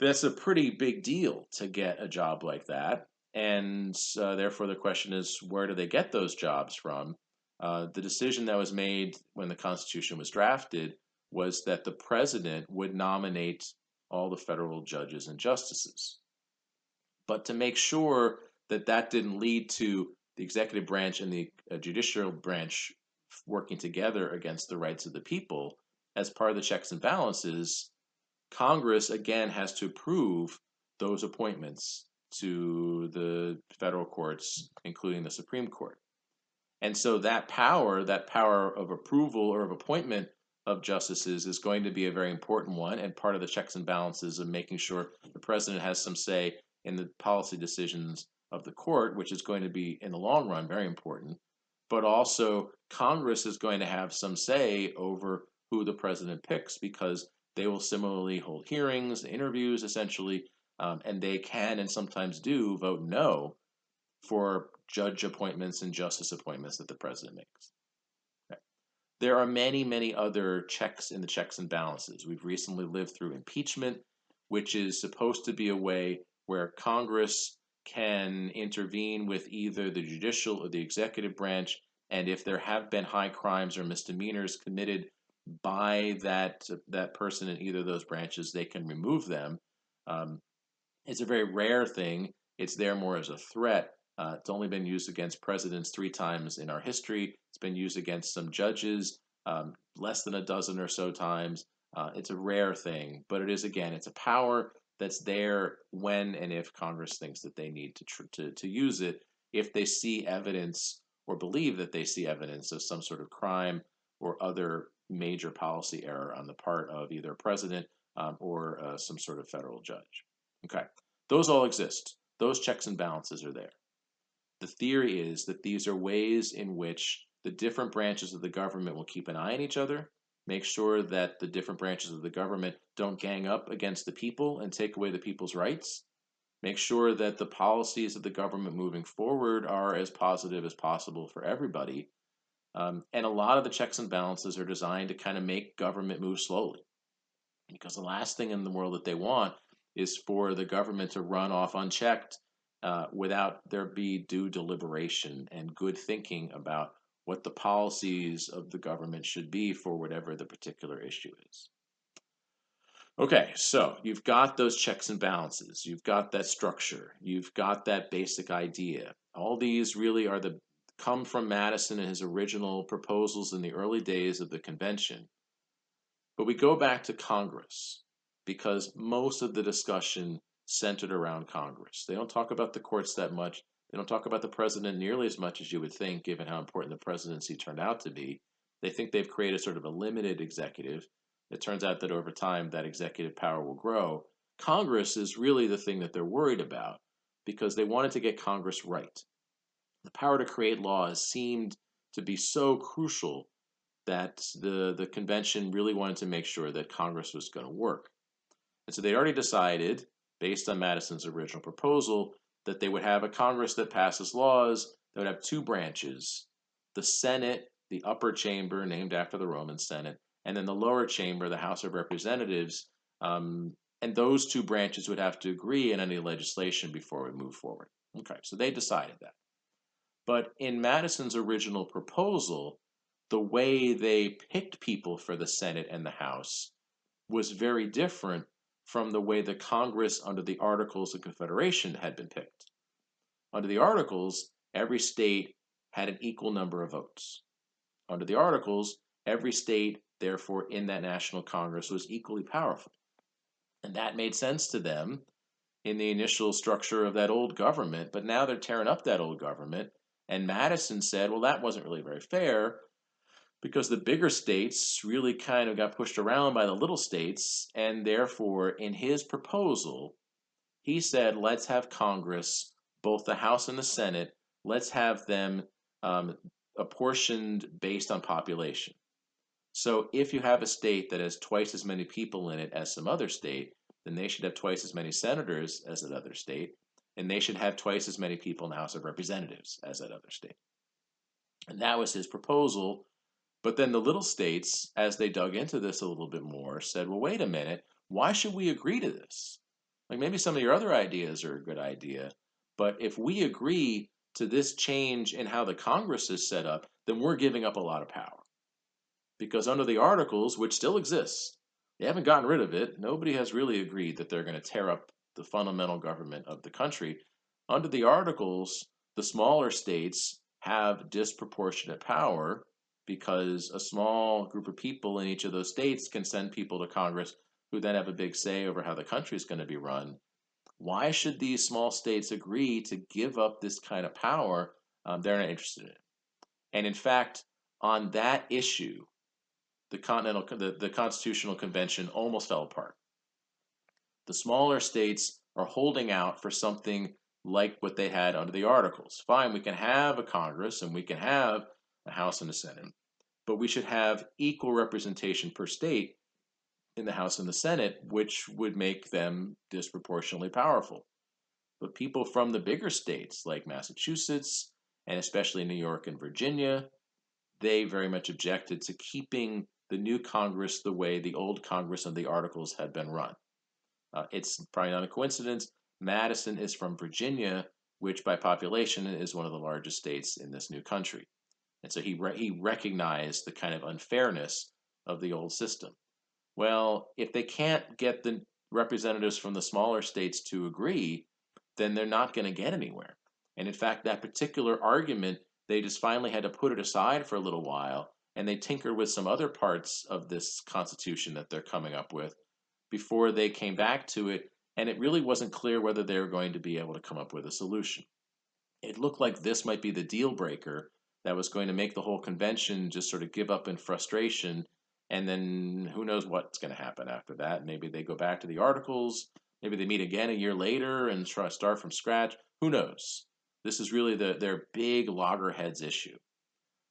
[SPEAKER 1] that's a pretty big deal to get a job like that. And therefore, the question is, where do they get those jobs from? The decision that was made when the Constitution was drafted was that the president would nominate all the federal judges and justices. But to make sure that didn't lead to the executive branch and the judicial branch working together against the rights of the people as part of the checks and balances. Congress again has to approve those appointments to the federal courts, including the Supreme Court. And so that power of approval or of appointment of justices is going to be a very important one and part of the checks and balances of making sure the president has some say in the policy decisions of the court, which is going to be, in the long run, very important. But also, Congress is going to have some say over who the president picks because they will similarly hold hearings, interviews, essentially, and they can and sometimes do vote no for judge appointments and justice appointments that the president makes. Okay. There are many, many other checks in the checks and balances. We've recently lived through impeachment, which is supposed to be a way where Congress can intervene with either the judicial or the executive branch, and if there have been high crimes or misdemeanors committed by that person in either of those branches, they can remove them. It's a very rare thing. It's there more as a threat. It's only been used against presidents 3 times in our history. It's been used against some judges less than a dozen or so times. It's a rare thing, but it is, again, it's a power that's there when and if Congress thinks that they need to use it, if they see evidence or believe that they see evidence of some sort of crime or other major policy error on the part of either a president or some sort of federal judge. Okay, those all exist. Those checks and balances are there. The theory is that these are ways in which the different branches of the government will keep an eye on each other, make sure that the different branches of the government don't gang up against the people and take away the people's rights, make sure that the policies of the government moving forward are as positive as possible for everybody. And a lot of the checks and balances are designed to kind of make government move slowly. Because the last thing in the world that they want is for the government to run off unchecked without there be due deliberation and good thinking about what the policies of the government should be for whatever the particular issue is. Okay, so you've got those checks and balances, you've got that structure, you've got that basic idea. All these really come from Madison and his original proposals in the early days of the convention. But we go back to Congress because most of the discussion centered around Congress. They don't talk about the courts that much. They don't talk about the president nearly as much as you would think, given how important the presidency turned out to be. They think they've created sort of a limited executive. It turns out that over time, that executive power will grow. Congress is really the thing that they're worried about because they wanted to get Congress right. The power to create laws seemed to be so crucial that the convention really wanted to make sure that Congress was going to work. And so they already decided, based on Madison's original proposal, that they would have a Congress that passes laws that would have 2 branches, the Senate, the upper chamber, named after the Roman Senate, and then the lower chamber, the House of Representatives. And those 2 branches would have to agree on any legislation before we move forward. Okay, so they decided that. But in Madison's original proposal, the way they picked people for the Senate and the House was very different from the way the Congress under the Articles of Confederation had been picked. Under the Articles, every state had an equal number of votes. Under the Articles, every state, therefore, in that National Congress was equally powerful. And that made sense to them in the initial structure of that old government, but now they're tearing up that old government. And Madison said, well, that wasn't really very fair because the bigger states really kind of got pushed around by the little states. And therefore, in his proposal, he said, let's have Congress, both the House and the Senate, let's have them apportioned based on population. So if you have a state that has twice as many people in it as some other state, then they should have twice as many senators as that other state, and they should have twice as many people in the House of Representatives as that other state. And that was his proposal. But then the little states, as they dug into this a little bit more, said, well, wait a minute, why should we agree to this? Like maybe some of your other ideas are a good idea, but if we agree to this change in how the Congress is set up, then we're giving up a lot of power. Because under the Articles, which still exists, they haven't gotten rid of it. Nobody has really agreed that they're going to tear up the fundamental government of the country. Under the Articles, the smaller states have disproportionate power because a small group of people in each of those states can send people to Congress who then have a big say over how the country is going to be run. Why should these small states agree to give up this kind of power? They're not interested in it. And in fact, on that issue, the Constitutional Convention almost fell apart. The smaller states are holding out for something like what they had under the Articles. Fine, we can have a Congress and we can have a House and a Senate, but we should have equal representation per state in the House and the Senate, which would make them disproportionately powerful. But people from the bigger states like Massachusetts and especially New York and Virginia, they very much objected to keeping the new Congress the way the old Congress and the Articles had been run. It's probably not a coincidence. Madison is from Virginia, which by population is one of the largest states in this new country. And so he recognized the kind of unfairness of the old system. Well, if they can't get the representatives from the smaller states to agree, then they're not going to get anywhere. And in fact, that particular argument, they just finally had to put it aside for a little while, and they tinkered with some other parts of this Constitution that they're coming up with before they came back to it, and it really wasn't clear whether they were going to be able to come up with a solution. It looked like this might be the deal breaker that was going to make the whole convention just sort of give up in frustration, and then who knows what's going to happen after that. Maybe they go back to the Articles, maybe they meet again a year later and try to start from scratch. Who knows? This is really their big loggerheads issue.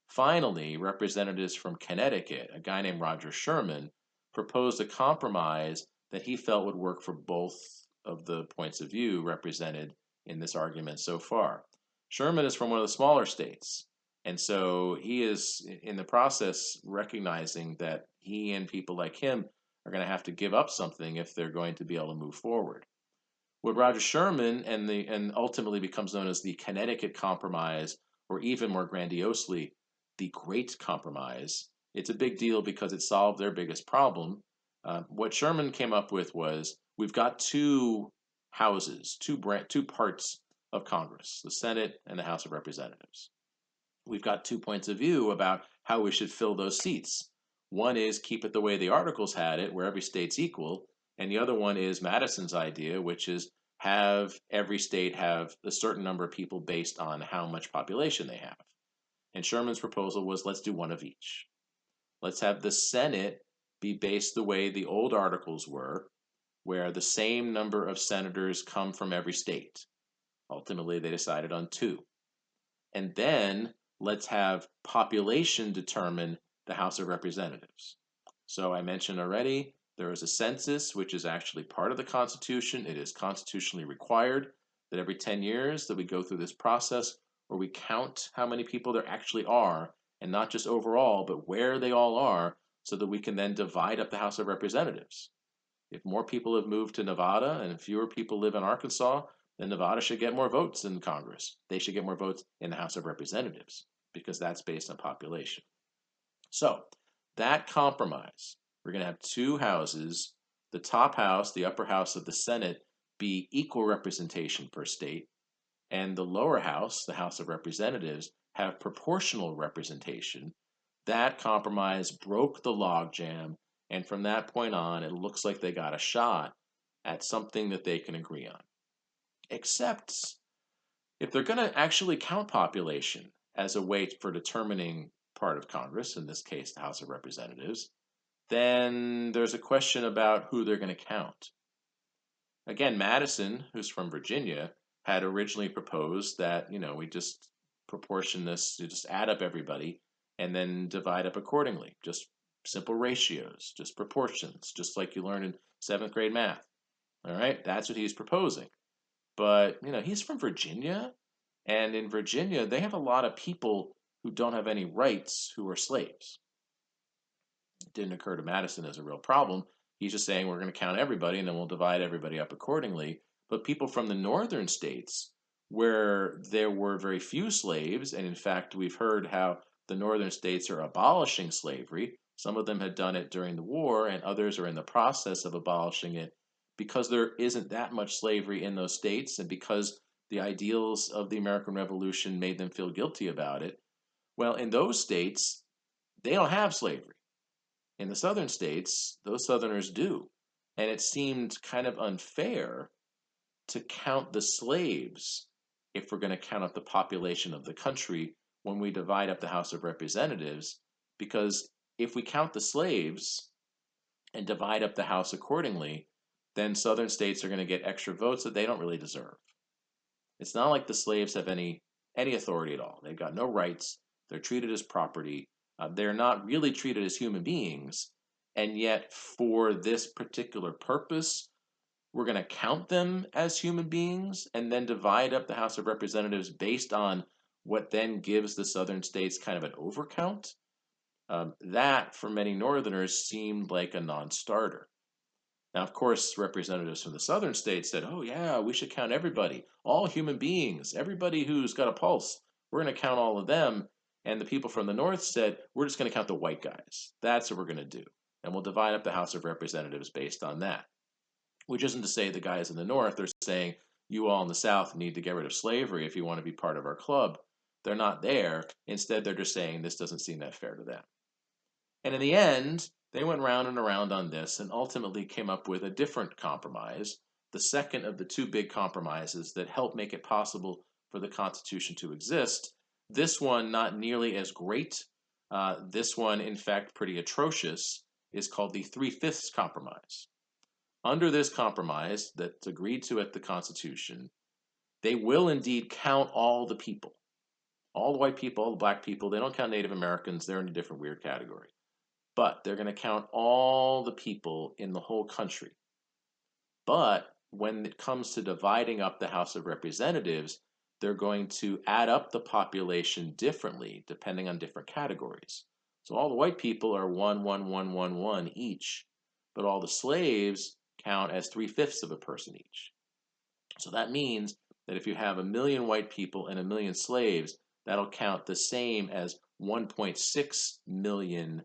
[SPEAKER 1] Finally, representatives from Connecticut, a guy named Roger Sherman, proposed a compromise that he felt would work for both of the points of view represented in this argument so far. Sherman is from one of the smaller states, and so he is in the process recognizing that he and people like him are going to have to give up something if they're going to be able to move forward. What Roger Sherman and ultimately becomes known as the Connecticut Compromise, or even more grandiosely, the Great Compromise. It's a big deal because it solved their biggest problem. What Sherman came up with was we've got two houses, two parts of Congress, the Senate and the House of Representatives. We've got 2 points of view about how we should fill those seats. One is keep it the way the Articles had it, where every state's equal, and the other one is Madison's idea, which is have every state have a certain number of people based on how much population they have. And Sherman's proposal was let's do one of each. Let's have the Senate be based the way the old Articles were, where the same number of senators come from every state. Ultimately, they decided on 2. And then let's have population determine the House of Representatives. So I mentioned already, there is a census, which is actually part of the Constitution. It is constitutionally required that every 10 years that we go through this process where we count how many people there actually are, and not just overall, but where they all are, so that we can then divide up the House of Representatives. If more people have moved to Nevada and fewer people live in Arkansas, then Nevada should get more votes in Congress. They should get more votes in the House of Representatives because that's based on population. So that compromise, we're going to have 2 houses, the top house, the upper house of the Senate, be equal representation per state, and the lower house, the House of Representatives, have proportional representation. That compromise broke the logjam, and from that point on, it looks like they got a shot at something that they can agree on. Except if they're going to actually count population as a way for determining part of Congress, in this case the House of Representatives, then there's a question about who they're going to count. Again, Madison, who's from Virginia, had originally proposed that, we just proportion this, you just add up everybody and then divide up accordingly. Just simple ratios, just proportions, just like you learn in 7th grade math. All right, that's what he's proposing. But, he's from Virginia, and in Virginia, they have a lot of people who don't have any rights who are slaves. It didn't occur to Madison as a real problem. He's just saying we're going to count everybody and then we'll divide everybody up accordingly. But people from the northern states, where there were very few slaves, and in fact, we've heard how the northern states are abolishing slavery. Some of them had done it during the war, and others are in the process of abolishing it because there isn't that much slavery in those states, and because the ideals of the American Revolution made them feel guilty about it. Well, in those states, they don't have slavery. In the southern states, those Southerners do. And it seemed kind of unfair to count the slaves if we're going to count up the population of the country when we divide up the House of Representatives, because if we count the slaves and divide up the House accordingly, then Southern states are going to get extra votes that they don't really deserve. It's not like the slaves have any authority at all. They've got no rights. They're treated as property. They're not really treated as human beings. And yet, for this particular purpose, we're going to count them as human beings and then divide up the House of Representatives based on what then gives the southern states kind of an overcount. That, for many Northerners, seemed like a non starter. Now, of course, representatives from the southern states said, oh, yeah, we should count everybody, all human beings, everybody who's got a pulse. We're going to count all of them. And the people from the north said, we're just going to count the white guys. That's what we're going to do. And we'll divide up the House of Representatives based on that. Which isn't to say the guys in the north are saying, you all in the south need to get rid of slavery if you want to be part of our club. They're not there. Instead, they're just saying this doesn't seem that fair to them. And in the end, they went round and around on this and ultimately came up with a different compromise, the second of the two big compromises that helped make it possible for the Constitution to exist. This one, not nearly as great. This one, in fact, pretty atrocious, is called the Three-Fifths Compromise. Under this compromise that's agreed to at the Constitution, they will indeed count all the people. All the white people, all the black people. They don't count Native Americans. They're in a different weird category. But they're going to count all the people in the whole country. But when it comes to dividing up the House of Representatives, they're going to add up the population differently depending on different categories. So all the white people are 1, 1, 1, 1, 1 each, but all the slaves count as 3/5 of a person each. So that means that if you have 1,000,000 white people and 1,000,000 slaves, that'll count the same as 1.6 million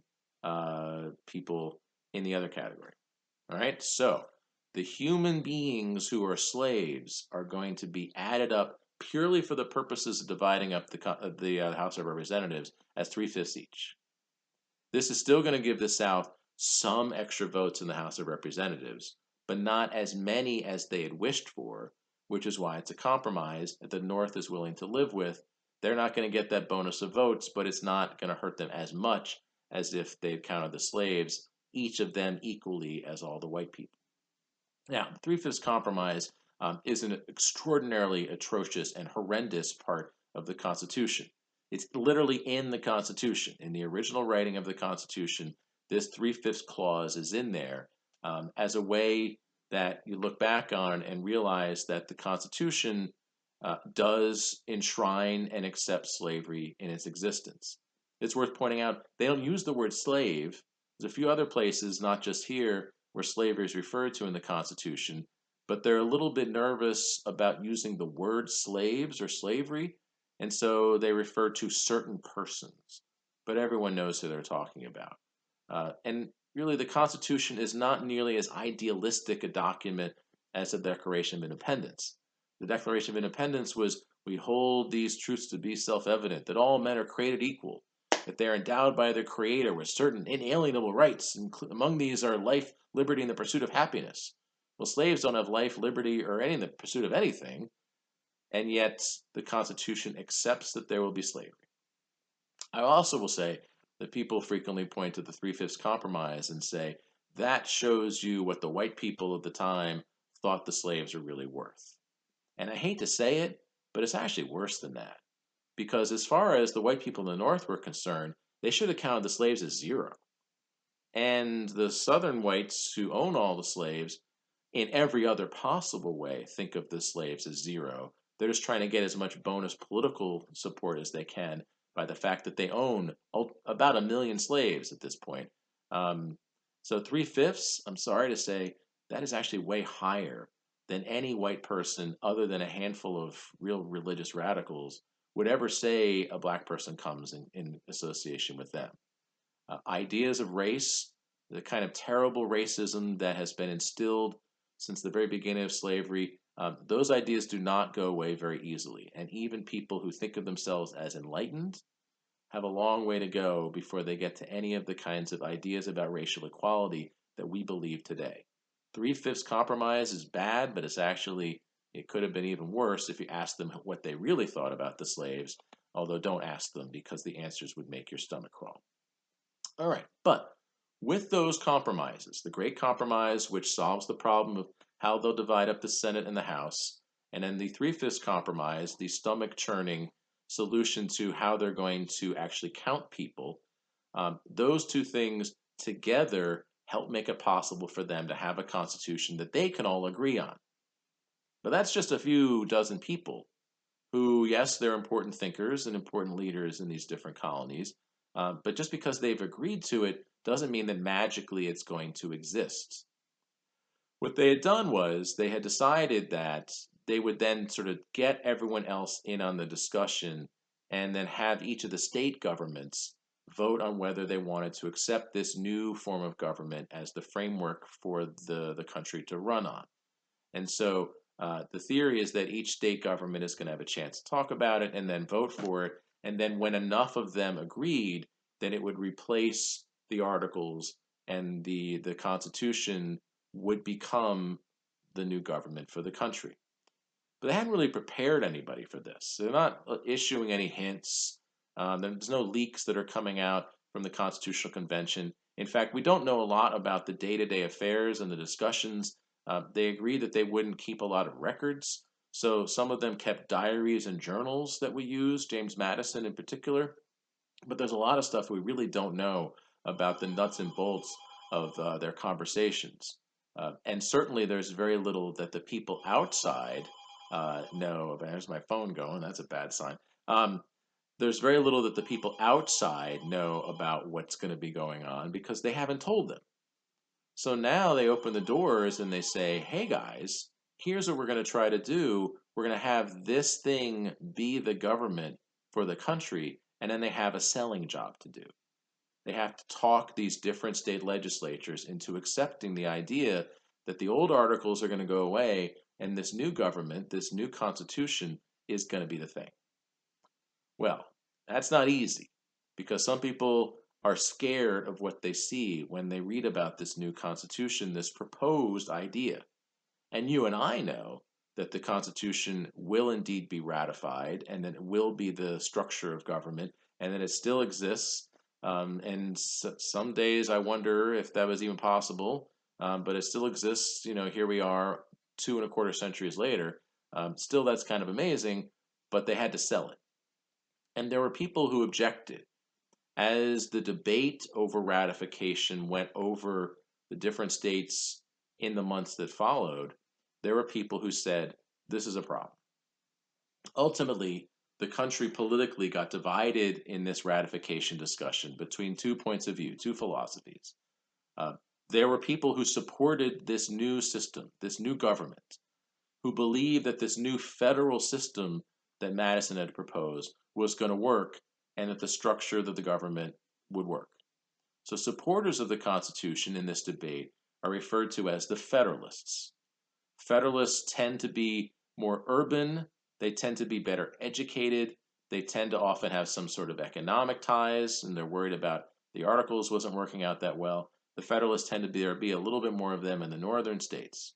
[SPEAKER 1] people in the other category. All right, so the human beings who are slaves are going to be added up purely for the purposes of dividing up the House of Representatives as 3/5 each. This is still going to give the South some extra votes in the House of Representatives, but not as many as they had wished for, which is why it's a compromise that the North is willing to live with. They're not going to get that bonus of votes, but it's not going to hurt them as much as if they'd counted the slaves, each of them equally as all the white people. Now, the Three-Fifths Compromise is an extraordinarily atrocious and horrendous part of the Constitution. It's literally in the Constitution. In the original writing of the Constitution, this three-fifths clause is in there as a way that you look back on and realize that the Constitution does enshrine and accept slavery in its existence. It's worth pointing out they don't use the word slave. There's a few other places, not just here, where slavery is referred to in the Constitution, but they're a little bit nervous about using the word slaves or slavery, and so they refer to certain persons. But everyone knows who they're talking about. And really, the Constitution is not nearly as idealistic a document as the Declaration of Independence. The Declaration of Independence was, we hold these truths to be self-evident, that all men are created equal, that they are endowed by their Creator with certain inalienable rights. Among these are life, liberty, and the pursuit of happiness. Well, slaves don't have life, liberty, or any in the pursuit of anything, and yet the Constitution accepts that there will be slavery. I also will say that people frequently point to the Three-Fifths Compromise and say, that shows you what the white people of the time thought the slaves were really worth. And I hate to say it, but it's actually worse than that. Because as far as the white people in the North were concerned, they should have counted the slaves as 0. And the Southern whites who own all the slaves, in every other possible way, think of the slaves as 0. They're just trying to get as much bonus political support as they can by the fact that they own about 1,000,000 slaves at this point. So 3/5, I'm sorry to say, that is actually way higher than any white person other than a handful of real religious radicals would ever say a black person comes in association with them. Ideas of race, the kind of terrible racism that has been instilled since the very beginning of slavery, Those ideas do not go away very easily, and even people who think of themselves as enlightened have a long way to go before they get to any of the kinds of ideas about racial equality that we believe today. Three-fifths compromise is bad, but it could have been even worse if you asked them what they really thought about the slaves, although don't ask them because the answers would make your stomach crawl. All right, but with those compromises, the Great Compromise, which solves the problem of how they'll divide up the Senate and the House, and then the Three-Fifths Compromise, the stomach churning solution to how they're going to actually count people, those two things together help make it possible for them to have a constitution that they can all agree on. But that's just a few dozen people who, yes, they're important thinkers and important leaders in these different colonies, but just because they've agreed to it doesn't mean that magically it's going to exist. What they had done was they had decided that they would then sort of get everyone else in on the discussion and then have each of the state governments vote on whether they wanted to accept this new form of government as the framework for the country to run on. And so the theory is that each state government is going to have a chance to talk about it and then vote for it. And then when enough of them agreed, then it would replace the articles and the Constitution would become the new government for the country. But they hadn't really prepared anybody for this. They're not issuing any hints. There's no leaks that are coming out from the Constitutional Convention. In fact, we don't know a lot about the day-to-day affairs and the discussions. They agreed that they wouldn't keep a lot of records. So some of them kept diaries and journals that we use, James Madison in particular. But there's a lot of stuff we really don't know about the nuts and bolts of their conversations. And certainly there's very little that the people outside know. There's my phone going. That's a bad sign. There's very little that the people outside know about what's going to be going on because they haven't told them. So now they open the doors and they say, hey guys, here's what we're going to try to do. We're going to have this thing be the government for the country, and then they have a selling job to do. They have to talk these different state legislatures into accepting the idea that the old articles are going to go away and this new government, this new constitution, is going to be the thing. Well, that's not easy because some people are scared of what they see when they read about this new constitution, this proposed idea. And you and I know that the Constitution will indeed be ratified and that it will be the structure of government and that it still exists. And some days I wonder if that was even possible, but it still exists. You know, here we are 2.25 centuries later. Still, that's kind of amazing, but they had to sell it. And there were people who objected. As the debate over ratification went over the different states in the months that followed, there were people who said, this is a problem. Ultimately, the country politically got divided in this ratification discussion between 2 points of view, 2 philosophies. There were people who supported this new system, this new government, who believed that this new federal system that Madison had proposed was going to work and that the structure of the government would work. So supporters of the Constitution in this debate are referred to as the Federalists. Federalists tend to be more urban, they tend to be better educated, they tend to often have some sort of economic ties, and they're worried about the Articles wasn't working out that well. The Federalists tend to be a little bit more of them in the northern states.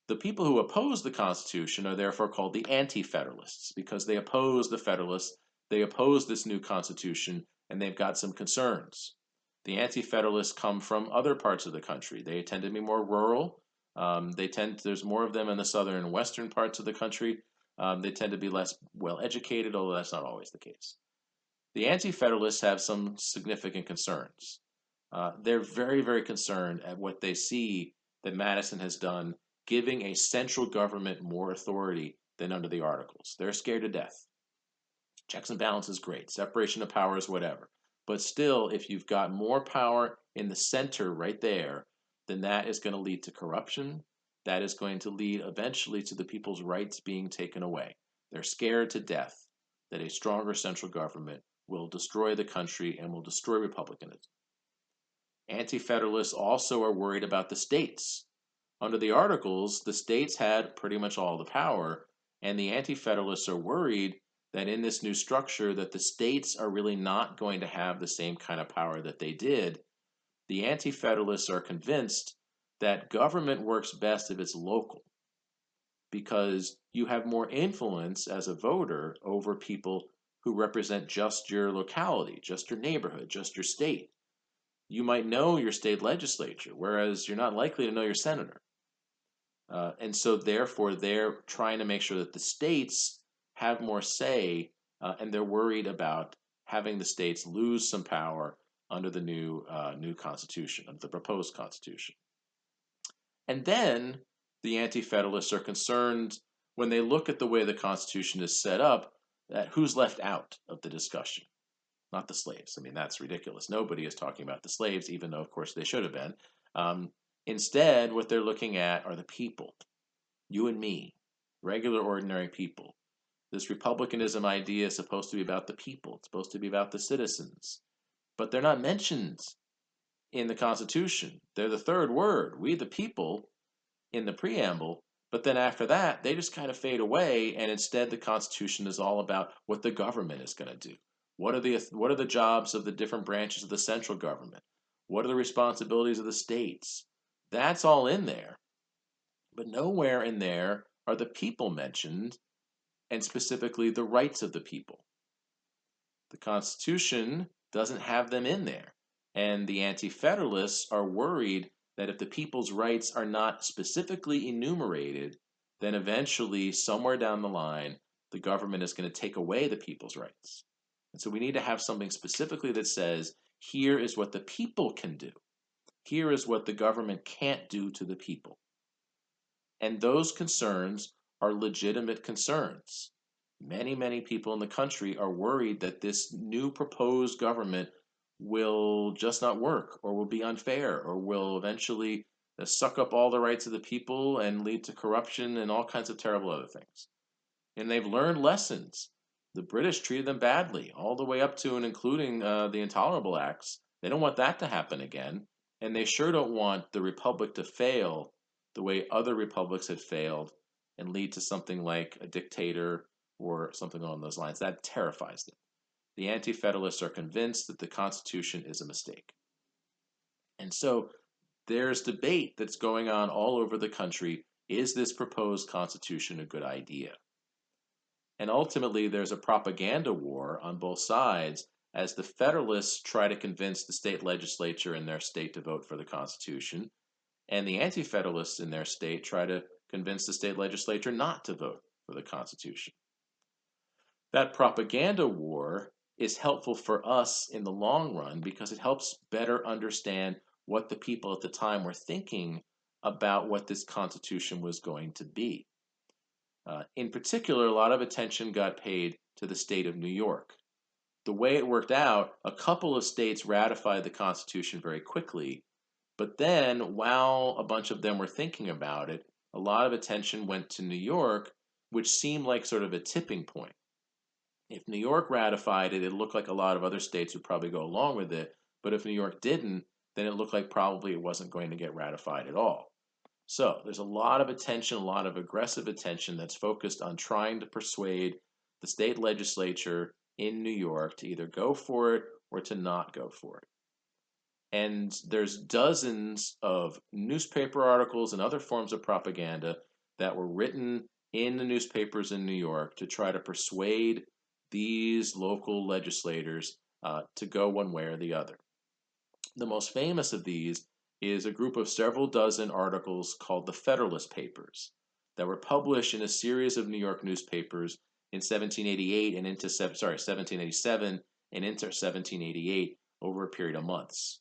[SPEAKER 1] The people who oppose the Constitution are therefore called the Anti-Federalists because they oppose the Federalists, they oppose this new Constitution, and they've got some concerns. The Anti-Federalists come from other parts of the country. They tend to be more rural. There's more of them in the southern and western parts of the country. They tend to be less well educated, although that's not always the case. The Anti-Federalists have some significant concerns. They're very, very concerned at what they see that Madison has done, giving a central government more authority than under the Articles. They're scared to death. Checks and balances, great. Separation of powers, whatever. But still, if you've got more power in the center right there, then that is going to lead to corruption. That is going to lead eventually to the people's rights being taken away. They're scared to death that a stronger central government will destroy the country and will destroy republicanism. Anti-Federalists also are worried about the states. Under the Articles, the states had pretty much all the power, and the Anti-Federalists are worried that in this new structure that the states are really not going to have the same kind of power that they did. The Anti-Federalists are convinced that government works best if it's local because you have more influence as a voter over people who represent just your locality, just your neighborhood, just your state. You might know your state legislature, whereas you're not likely to know your senator. And so, therefore, they're trying to make sure that the states have more say, and they're worried about having the states lose some power under the new constitution, under the proposed constitution. And then the Anti-Federalists are concerned when they look at the way the Constitution is set up that who's left out of the discussion? Not the slaves. I mean, that's ridiculous. Nobody is talking about the slaves, even though, of course, they should have been. Instead, what they're looking at are the people, you and me, regular, ordinary people. This republicanism idea is supposed to be about the people. It's supposed to be about the citizens. But they're not mentioned in the Constitution. They're the third word, we the people, in the preamble. But then after that, they just kind of fade away, and instead the Constitution is all about what the government is going to do. What are the jobs of the different branches of the central government? What are the responsibilities of the states? That's all in there. But nowhere in there are the people mentioned, and specifically the rights of the people. The Constitution doesn't have them in there. And the Anti-Federalists are worried that if the people's rights are not specifically enumerated, then eventually, somewhere down the line, the government is going to take away the people's rights. And so we need to have something specifically that says, here is what the people can do. Here is what the government can't do to the people. And those concerns are legitimate concerns. Many, many people in the country are worried that this new proposed government will just not work, or will be unfair, or will eventually suck up all the rights of the people and lead to corruption and all kinds of terrible other things. And they've learned lessons. The British treated them badly, all the way up to and including the Intolerable Acts. They don't want that to happen again. And they sure don't want the Republic to fail the way other republics had failed and lead to something like a dictator or something along those lines. That terrifies them. The Anti-Federalists are convinced that the Constitution is a mistake. And so there's debate that's going on all over the country. Is this proposed Constitution a good idea? And ultimately, there's a propaganda war on both sides as the Federalists try to convince the state legislature in their state to vote for the Constitution, and the Anti-Federalists in their state try to convince the state legislature not to vote for the Constitution. That propaganda war is helpful for us in the long run because it helps better understand what the people at the time were thinking about what this Constitution was going to be. In particular, a lot of attention got paid to the state of New York. The way it worked out, a couple of states ratified the Constitution very quickly, but then while a bunch of them were thinking about it, a lot of attention went to New York, which seemed like sort of a tipping point. If New York ratified it, it looked like a lot of other states would probably go along with it, but if New York didn't, then it looked like probably it wasn't going to get ratified at all. So there's a lot of attention, a lot of aggressive attention that's focused on trying to persuade the state legislature in New York to either go for it or to not go for it. And there's dozens of newspaper articles and other forms of propaganda that were written in the newspapers in New York to try to persuade these local legislators to go one way or the other. The most famous of these is a group of several dozen articles called the Federalist Papers that were published in a series of New York newspapers in 1788 and into 1787 and into 1788 over a period of months.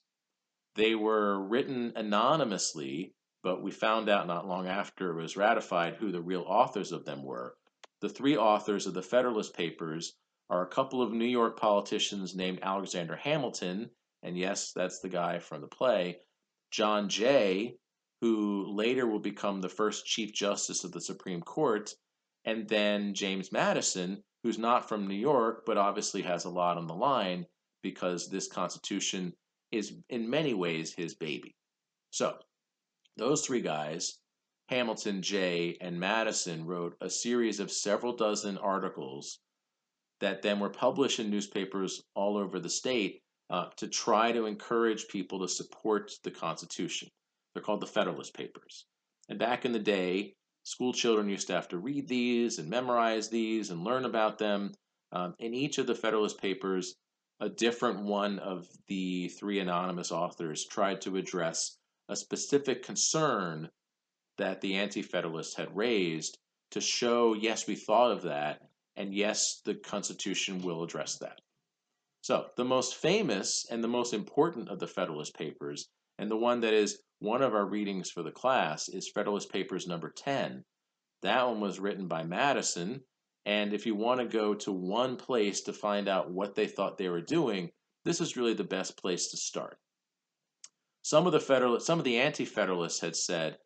[SPEAKER 1] They were written anonymously, but we found out not long after it was ratified who the real authors of them were. The three authors of the Federalist Papers are a couple of New York politicians named Alexander Hamilton, and yes, that's the guy from the play, John Jay, who later will become the first Chief Justice of the Supreme Court, and then James Madison, who's not from New York, but obviously has a lot on the line because this Constitution is in many ways his baby. So, those three guys Hamilton, Jay, and Madison wrote a series of several dozen articles that then were published in newspapers all over the state to try to encourage people to support the Constitution. They're called the Federalist Papers. And back in the day, school children used to have to read these and memorize these and learn about them. In each of the Federalist Papers, a different one of the three anonymous authors tried to address a specific concern that the Anti-Federalists had raised to show, yes, we thought of that, and yes, the Constitution will address that. So, the most famous and the most important of the Federalist Papers, and the one that is one of our readings for the class, is Federalist Papers number 10. That one was written by Madison, and if you want to go to one place to find out what they thought they were doing, this is really the best place to start. Some of the Anti-Federalists had said,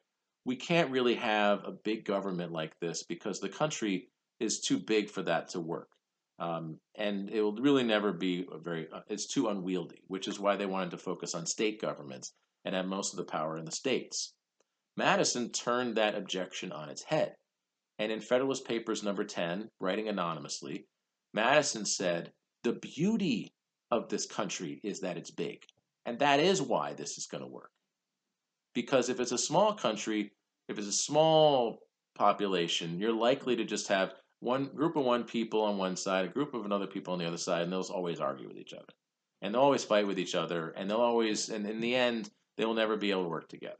[SPEAKER 1] we can't really have a big government like this because the country is too big for that to work. And it will really never be it's too unwieldy, which is why they wanted to focus on state governments and have most of the power in the states. Madison turned that objection on its head. And in Federalist Papers number 10, writing anonymously, Madison said, the beauty of this country is that it's big. And that is why this is going to work. Because if it's a small country, if it's a small population, you're likely to just have one group of one people on one side, a group of another people on the other side, and they'll always argue with each other. And they'll always fight with each other, and and in the end, they will never be able to work together.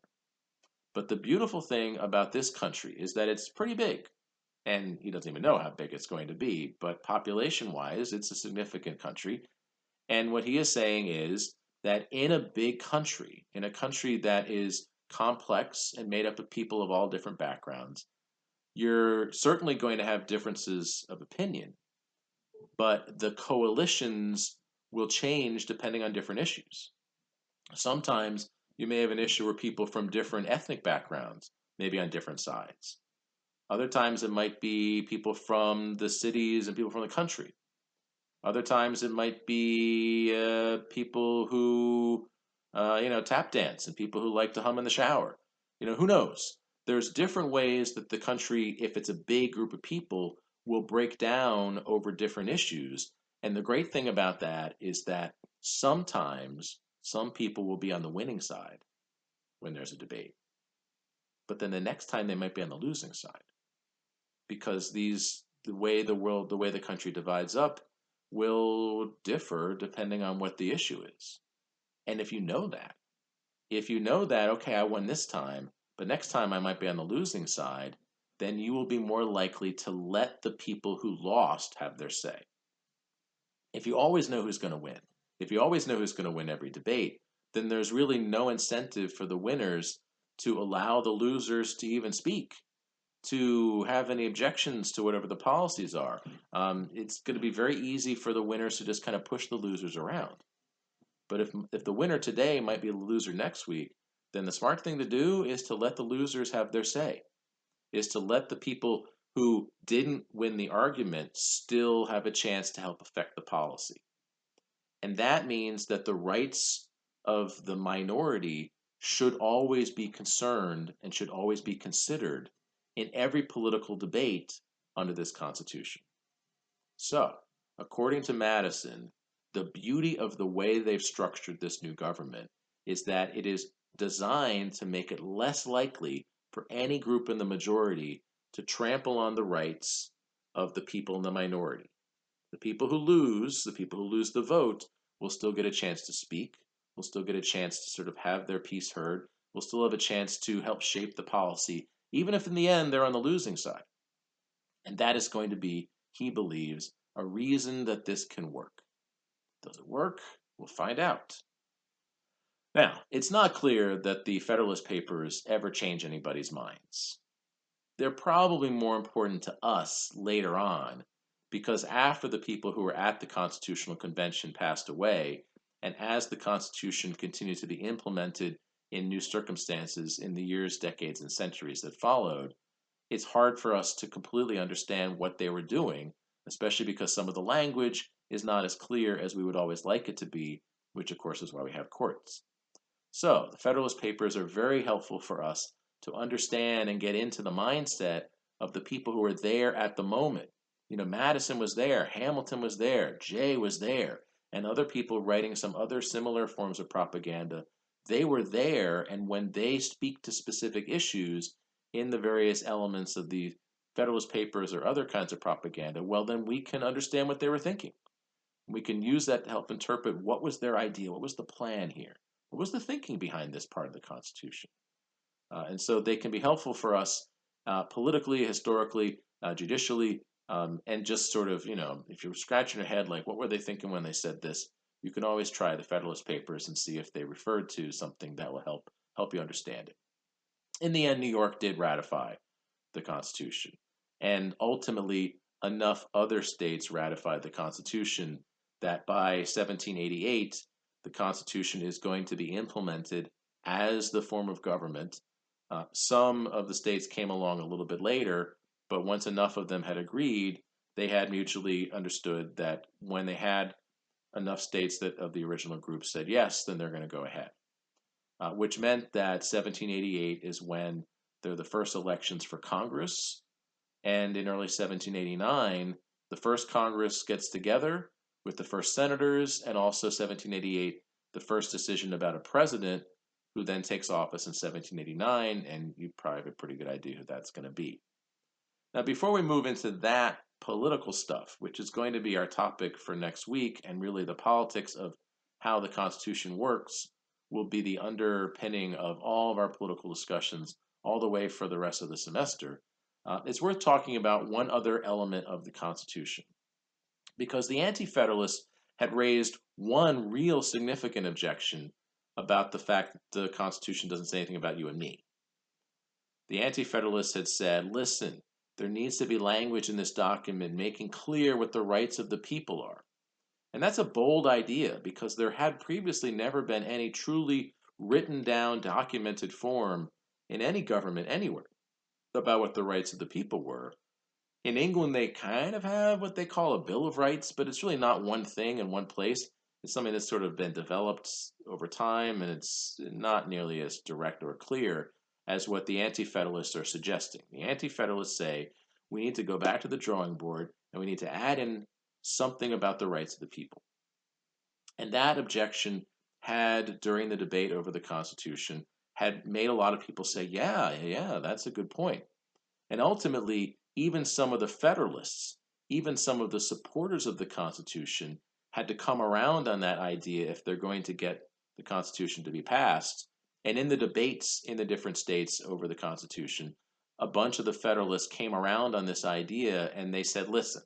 [SPEAKER 1] But the beautiful thing about this country is that it's pretty big. And he doesn't even know how big it's going to be, but population-wise, it's a significant country. And what he is saying is that in a big country, in a country that is complex and made up of people of all different backgrounds, you're certainly going to have differences of opinion, but the coalitions will change depending on different issues. Sometimes you may have an issue where people from different ethnic backgrounds may be on different sides. Other times it might be people from the cities and people from the country. Other times it might be people who, tap dance and people who like to hum in the shower. Who knows? There's different ways that the country, if it's a big group of people, will break down over different issues. And the great thing about that is that sometimes some people will be on the winning side when there's a debate. But then the next time they might be on the losing side. Because the way the country divides up will differ depending on what the issue is. And if you know that, okay, I won this time, but next time I might be on the losing side, then you will be more likely to let the people who lost have their say. If you always know who's going to win, if you always know who's going to win every debate, then there's really no incentive for the winners to allow the losers to even speak, to have any objections to whatever the policies are. It's going to be very easy for the winners to just kind of push the losers around. But if the winner today might be the loser next week, then the smart thing to do is to let the losers have their say, is to let the people who didn't win the argument still have a chance to help affect the policy. And that means that the rights of the minority should always be concerned and should always be considered in every political debate under this Constitution. So, according to Madison, the beauty of the way they've structured this new government is that it is designed to make it less likely for any group in the majority to trample on the rights of the people in the minority. The people who lose the vote, will still get a chance to speak, will still get a chance to sort of have their piece heard, will still have a chance to help shape the policy, even if in the end they're on the losing side. And that is going to be, he believes, a reason that this can work. Does it work? We'll find out. Now, it's not clear that the Federalist Papers ever change anybody's minds. They're probably more important to us later on, because after the people who were at the Constitutional Convention passed away, and as the Constitution continued to be implemented in new circumstances in the years, decades, and centuries that followed, it's hard for us to completely understand what they were doing, especially because some of the language is not as clear as we would always like it to be, which of course is why we have courts. So the Federalist Papers are very helpful for us to understand and get into the mindset of the people who were there at the moment. Madison was there, Hamilton was there, Jay was there, and other people writing some other similar forms of propaganda. They were there, and when they speak to specific issues in the various elements of the Federalist Papers or other kinds of propaganda, well, then we can understand what they were thinking. We can use that to help interpret what was their idea, what was the plan here, what was the thinking behind this part of the Constitution. And so they can be helpful for us politically, historically, judicially, and just sort of, if you're scratching your head, like, what were they thinking when they said this? You can always try the Federalist Papers and see if they referred to something that will help you understand it. In the end, New York did ratify the Constitution, and ultimately, enough other states ratified the Constitution that by 1788, the Constitution is going to be implemented as the form of government. Some of the states came along a little bit later, but once enough of them had agreed, they had mutually understood that when they had enough states that of the original group said yes, then they're going to go ahead. Which meant that 1788 is when there are the first elections for Congress, and in early 1789, the first Congress gets together with the first senators, and also 1788, the first decision about a president who then takes office in 1789, and you probably have a pretty good idea who that's going to be. Now, before we move into that political stuff, which is going to be our topic for next week, and really the politics of how the Constitution works will be the underpinning of all of our political discussions all the way for the rest of the semester, it's worth talking about one other element of the Constitution. Because the Anti-Federalists had raised one real significant objection about the fact that the Constitution doesn't say anything about you and me. The Anti-Federalists had said, listen, there needs to be language in this document making clear what the rights of the people are. And that's a bold idea because there had previously never been any truly written down, documented form in any government anywhere about what the rights of the people were. In England, they kind of have what they call a Bill of Rights, but it's really not one thing in one place. It's something that's sort of been developed over time, and it's not nearly as direct or clear as what the Anti-Federalists are suggesting. The Anti-Federalists say we need to go back to the drawing board and we need to add in something about the rights of the people. And that objection had, during the debate over the Constitution, had made a lot of people say, yeah, that's a good point. And ultimately, even some of the Federalists, even some of the supporters of the Constitution, had to come around on that idea if they're going to get the Constitution to be passed. And in the debates in the different states over the Constitution, a bunch of the Federalists came around on this idea and they said, listen,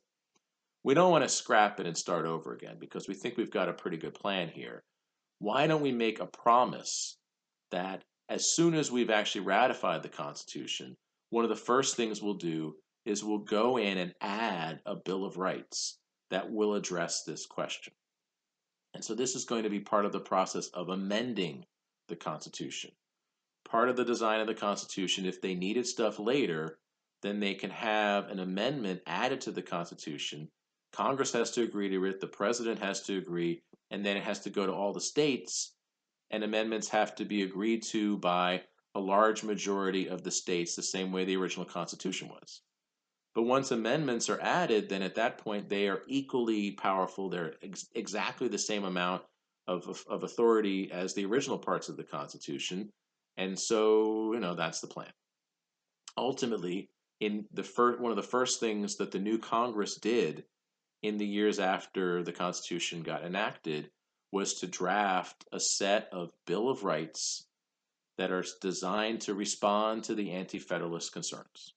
[SPEAKER 1] we don't want to scrap it and start over again because we think we've got a pretty good plan here. Why don't we make a promise that as soon as we've actually ratified the Constitution, one of the first things we'll do is we'll go in and add a Bill of Rights that will address this question. And so this is going to be part of the process of amending the Constitution. Part of the design of the Constitution, if they needed stuff later, then they can have an amendment added to the Constitution. Congress has to agree to it, the president has to agree, and then it has to go to all the states, and amendments have to be agreed to by a large majority of the states, the same way the original Constitution was. But once amendments are added, then at that point they are equally powerful. They're exactly the same amount of authority as the original parts of the Constitution. And so, that's the plan. Ultimately, one of the first things that the new Congress did in the years after the Constitution got enacted was to draft a set of Bill of Rights that are designed to respond to the Anti-Federalist concerns.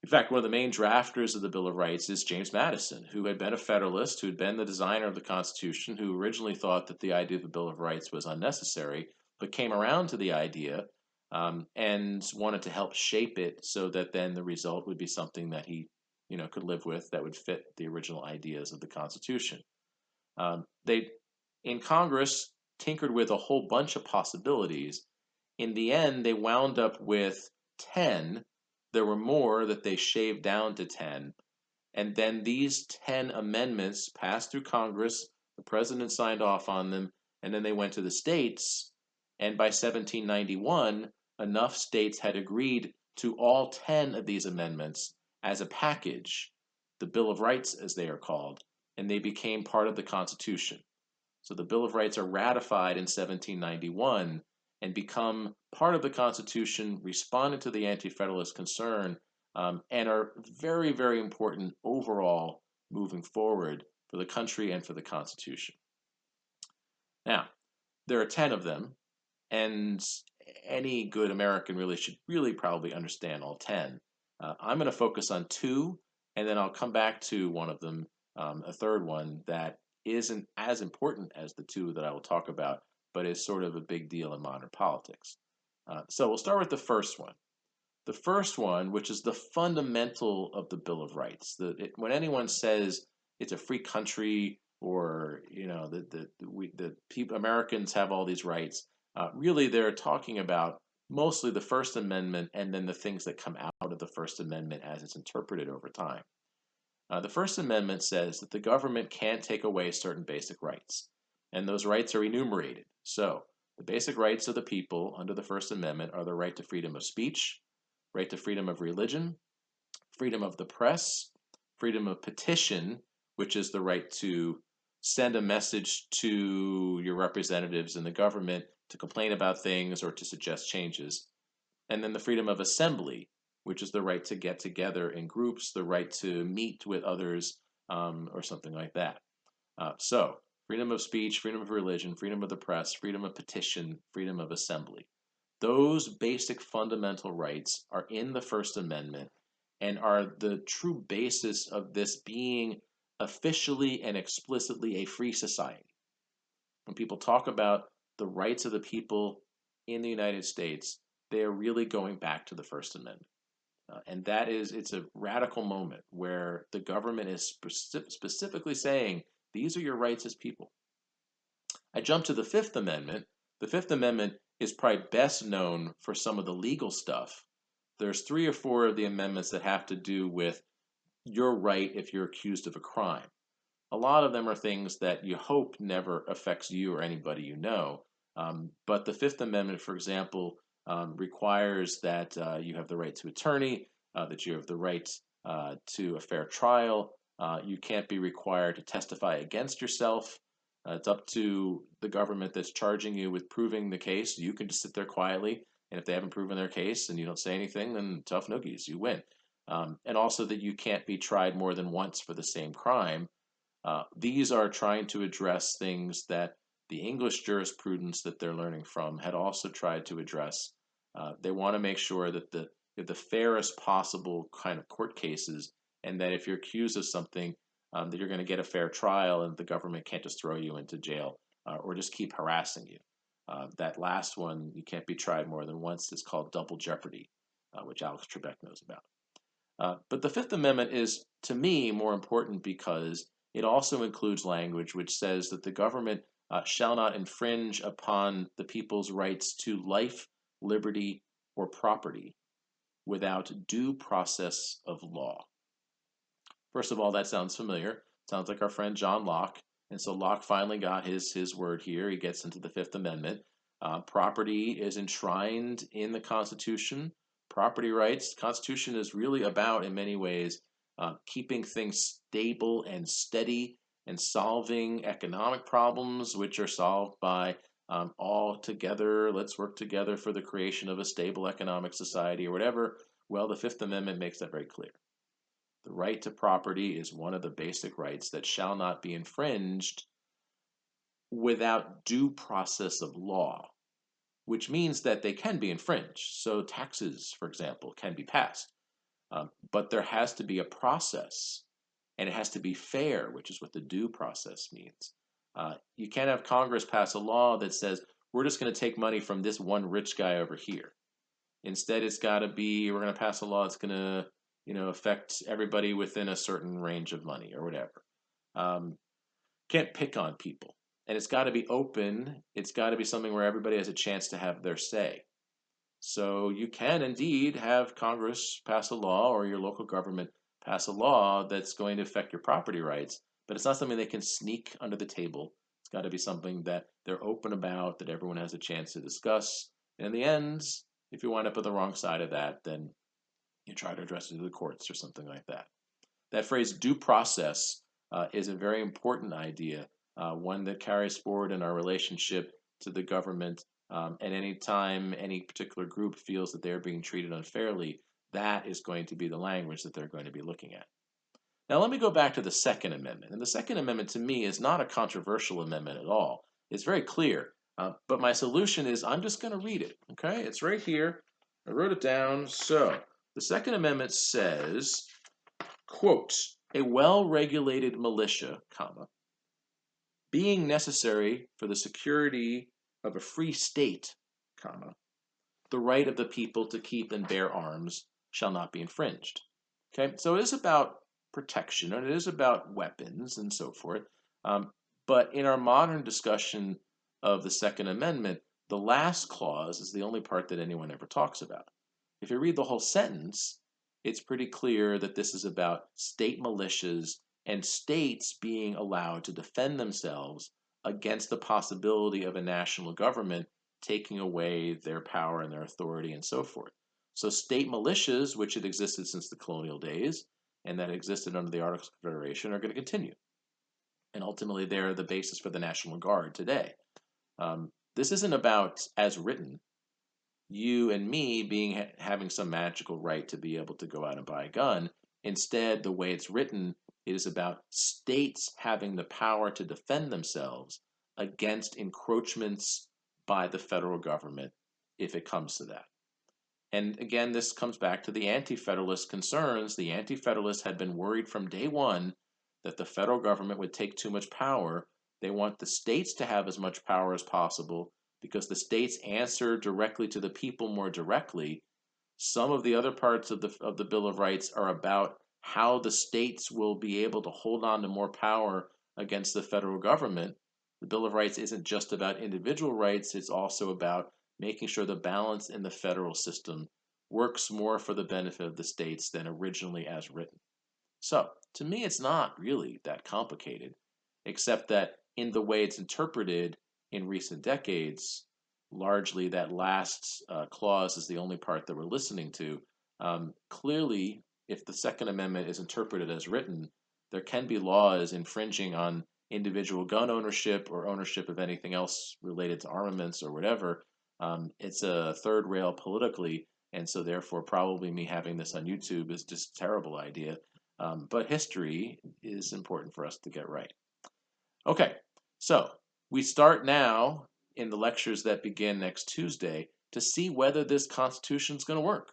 [SPEAKER 1] In fact, one of the main drafters of the Bill of Rights is James Madison, who had been a Federalist, who had been the designer of the Constitution, who originally thought that the idea of the Bill of Rights was unnecessary, but came around to the idea and wanted to help shape it so that then the result would be something that he could live with that would fit the original ideas of the Constitution. They, in Congress, tinkered with a whole bunch of possibilities. In the end, they wound up with 10. There were more that they shaved down to 10. And then these 10 amendments passed through Congress, the president signed off on them, and then they went to the states. And by 1791, enough states had agreed to all 10 of these amendments as a package, the Bill of Rights as they are called, and they became part of the Constitution. So the Bill of Rights are ratified in 1791 and become part of the Constitution, responding to the Anti-Federalist concern, and are very, very important overall moving forward for the country and for the Constitution. Now, there are 10 of them, and any good American really should probably understand all 10. I'm going to focus on two, and then I'll come back to one of them, a third one that isn't as important as the two that I will talk about, but is sort of a big deal in modern politics. So we'll start with the first one. The first one, which is the fundamental of the Bill of Rights. When anyone says it's a free country, or the people Americans have all these rights, really they're talking about mostly the First Amendment and then the things that come out of the First Amendment as it's interpreted over time. The First Amendment says that the government can't take away certain basic rights, and those rights are enumerated. So the basic rights of the people under the First Amendment are the right to freedom of speech, right to freedom of religion, freedom of the press, freedom of petition, which is the right to send a message to your representatives in the government to complain about things or to suggest changes, and then the freedom of assembly, which is the right to get together in groups, the right to meet with others, or something like that. So, freedom of speech, freedom of religion, freedom of the press, freedom of petition, freedom of assembly. Those basic fundamental rights are in the First Amendment and are the true basis of this being officially and explicitly a free society. When people talk about the rights of the people in the United States, they are really going back to the First Amendment. And it's a radical moment where the government is specifically saying, these are your rights as people. I jump to the Fifth Amendment. The Fifth Amendment is probably best known for some of the legal stuff. There's 3 or 4 of the amendments that have to do with your right if you're accused of a crime. A lot of them are things that you hope never affects you or anybody you know. But the Fifth Amendment, for example, requires that you have the right to attorney, that you have the right to a fair trial. You can't be required to testify against yourself. It's up to the government that's charging you with proving the case. You can just sit there quietly, and if they haven't proven their case and you don't say anything, then tough noogies, you win. And also that you can't be tried more than once for the same crime. These are trying to address things that the English jurisprudence that they're learning from had also tried to address. They want to make sure that the fairest possible kind of court cases, and that if you're accused of something, that you're going to get a fair trial and the government can't just throw you into jail or just keep harassing you. That last one, you can't be tried more than once, is called double jeopardy, which Alex Trebek knows about. But the Fifth Amendment is, to me, more important because it also includes language which says that the government shall not infringe upon the people's rights to life, liberty, or property without due process of law. First of all, that sounds familiar. Sounds like our friend John Locke. And so Locke finally got his word here. He gets into the Fifth Amendment. Property is enshrined in the Constitution. Property rights. The Constitution is really about, in many ways, keeping things stable and steady and solving economic problems, which are solved by all together, let's work together for the creation of a stable economic society or whatever. Well, the Fifth Amendment makes that very clear. The right to property is one of the basic rights that shall not be infringed without due process of law, which means that they can be infringed. So taxes, for example, can be passed. But there has to be a process, and it has to be fair, which is what the due process means. You can't have Congress pass a law that says, we're just going to take money from this one rich guy over here. Instead, it's got to be, we're going to pass a law that's going to affect everybody within a certain range of money or whatever. Can't pick on people. And it's got to be open. It's got to be something where everybody has a chance to have their say. So you can indeed have Congress pass a law or your local government pass a law that's going to affect your property rights, but it's not something they can sneak under the table. It's got to be something that they're open about, that everyone has a chance to discuss. And in the end, If you wind up on the wrong side of that, then you try to address it to the courts or something like that. That phrase due process is a very important idea, one that carries forward in our relationship to the government. And any time any particular group feels that they're being treated unfairly, that is going to be the language that they're going to be looking at. Now, let me go back to the Second Amendment. And the Second Amendment, to me, is not a controversial amendment at all. It's very clear. But my solution is I'm just going to read it. Okay? It's right here. I wrote it down. So, the Second Amendment says, quote, a well-regulated militia, comma, being necessary for the security of a free state, comma, the right of the people to keep and bear arms shall not be infringed. Okay, so it is about protection and it is about weapons and so forth. But in our modern discussion of the Second Amendment, the last clause is the only part that anyone ever talks about. If you read the whole sentence, it's pretty clear that this is about state militias and states being allowed to defend themselves against the possibility of a national government taking away their power and their authority and so forth. So state militias, which had existed since the colonial days and that existed under the Articles of Confederation, are going to continue. And ultimately, they're the basis for the National Guard today. This isn't about, as written, you and me having some magical right to be able to go out and buy a gun. Instead, the way it's written, it is about states having the power to defend themselves against encroachments by the federal government if it comes to that. And again, this comes back to the anti-federalist concerns. The anti-federalists had been worried from day one that the federal government would take too much power. They want the states to have as much power as possible because the states answer directly to the people more directly. Some of the other parts of the Bill of Rights are about how the states will be able to hold on to more power against the federal government. The Bill of Rights isn't just about individual rights, it's also about making sure the balance in the federal system works more for the benefit of the states than originally as written. So, to me, it's not really that complicated, except that in the way it's interpreted in recent decades, largely that last clause is the only part that we're listening to. Clearly, if the Second Amendment is interpreted as written, there can be laws infringing on individual gun ownership or ownership of anything else related to armaments or whatever. It's a third rail politically, and so therefore probably me having this on YouTube is just a terrible idea. But history is important for us to get right. Okay, so we start now in the lectures that begin next Tuesday to see whether this Constitution is going to work.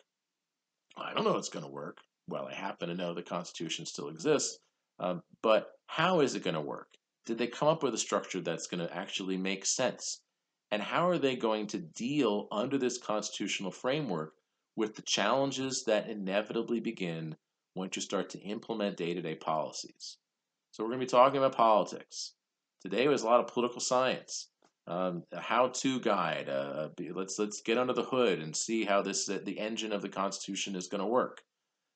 [SPEAKER 1] I don't know it's going to work. Well, I happen to know the Constitution still exists, but how is it going to work? Did they come up with a structure that's going to actually make sense? And how are they going to deal under this constitutional framework with the challenges that inevitably begin once you start to implement day-to-day policies? So we're going to be talking about politics. Today was a lot of political science, a how-to guide. Let's get under the hood and see how the engine of the Constitution is going to work.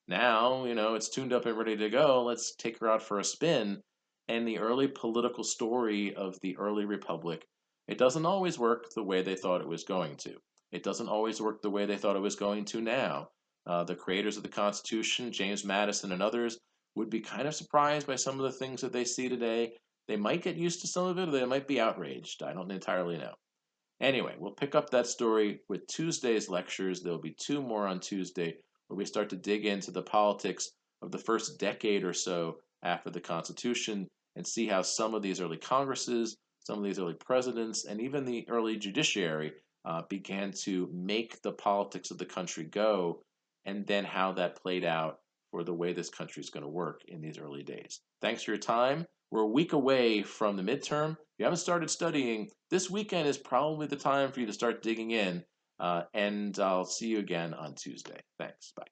[SPEAKER 1] Now, it's tuned up and ready to go. Let's take her out for a spin. And the early political story of the early republic, it doesn't always work the way they thought it was going to. It doesn't always work the way they thought it was going to now. The creators of the Constitution, James Madison and others, would be kind of surprised by some of the things that they see today. They might get used to some of it, or they might be outraged. I don't entirely know. Anyway, we'll pick up that story with Tuesday's lectures. There'll be 2 more on Tuesday where we start to dig into the politics of the first decade or so after the Constitution and see how some of these early Congresses, some of these early presidents, and even the early judiciary began to make the politics of the country go, and then how that played out for the way this country is going to work in these early days. Thanks for your time. We're a week away from the midterm. If you haven't started studying, this weekend is probably the time for you to start digging in, and I'll see you again on Tuesday. Thanks. Bye.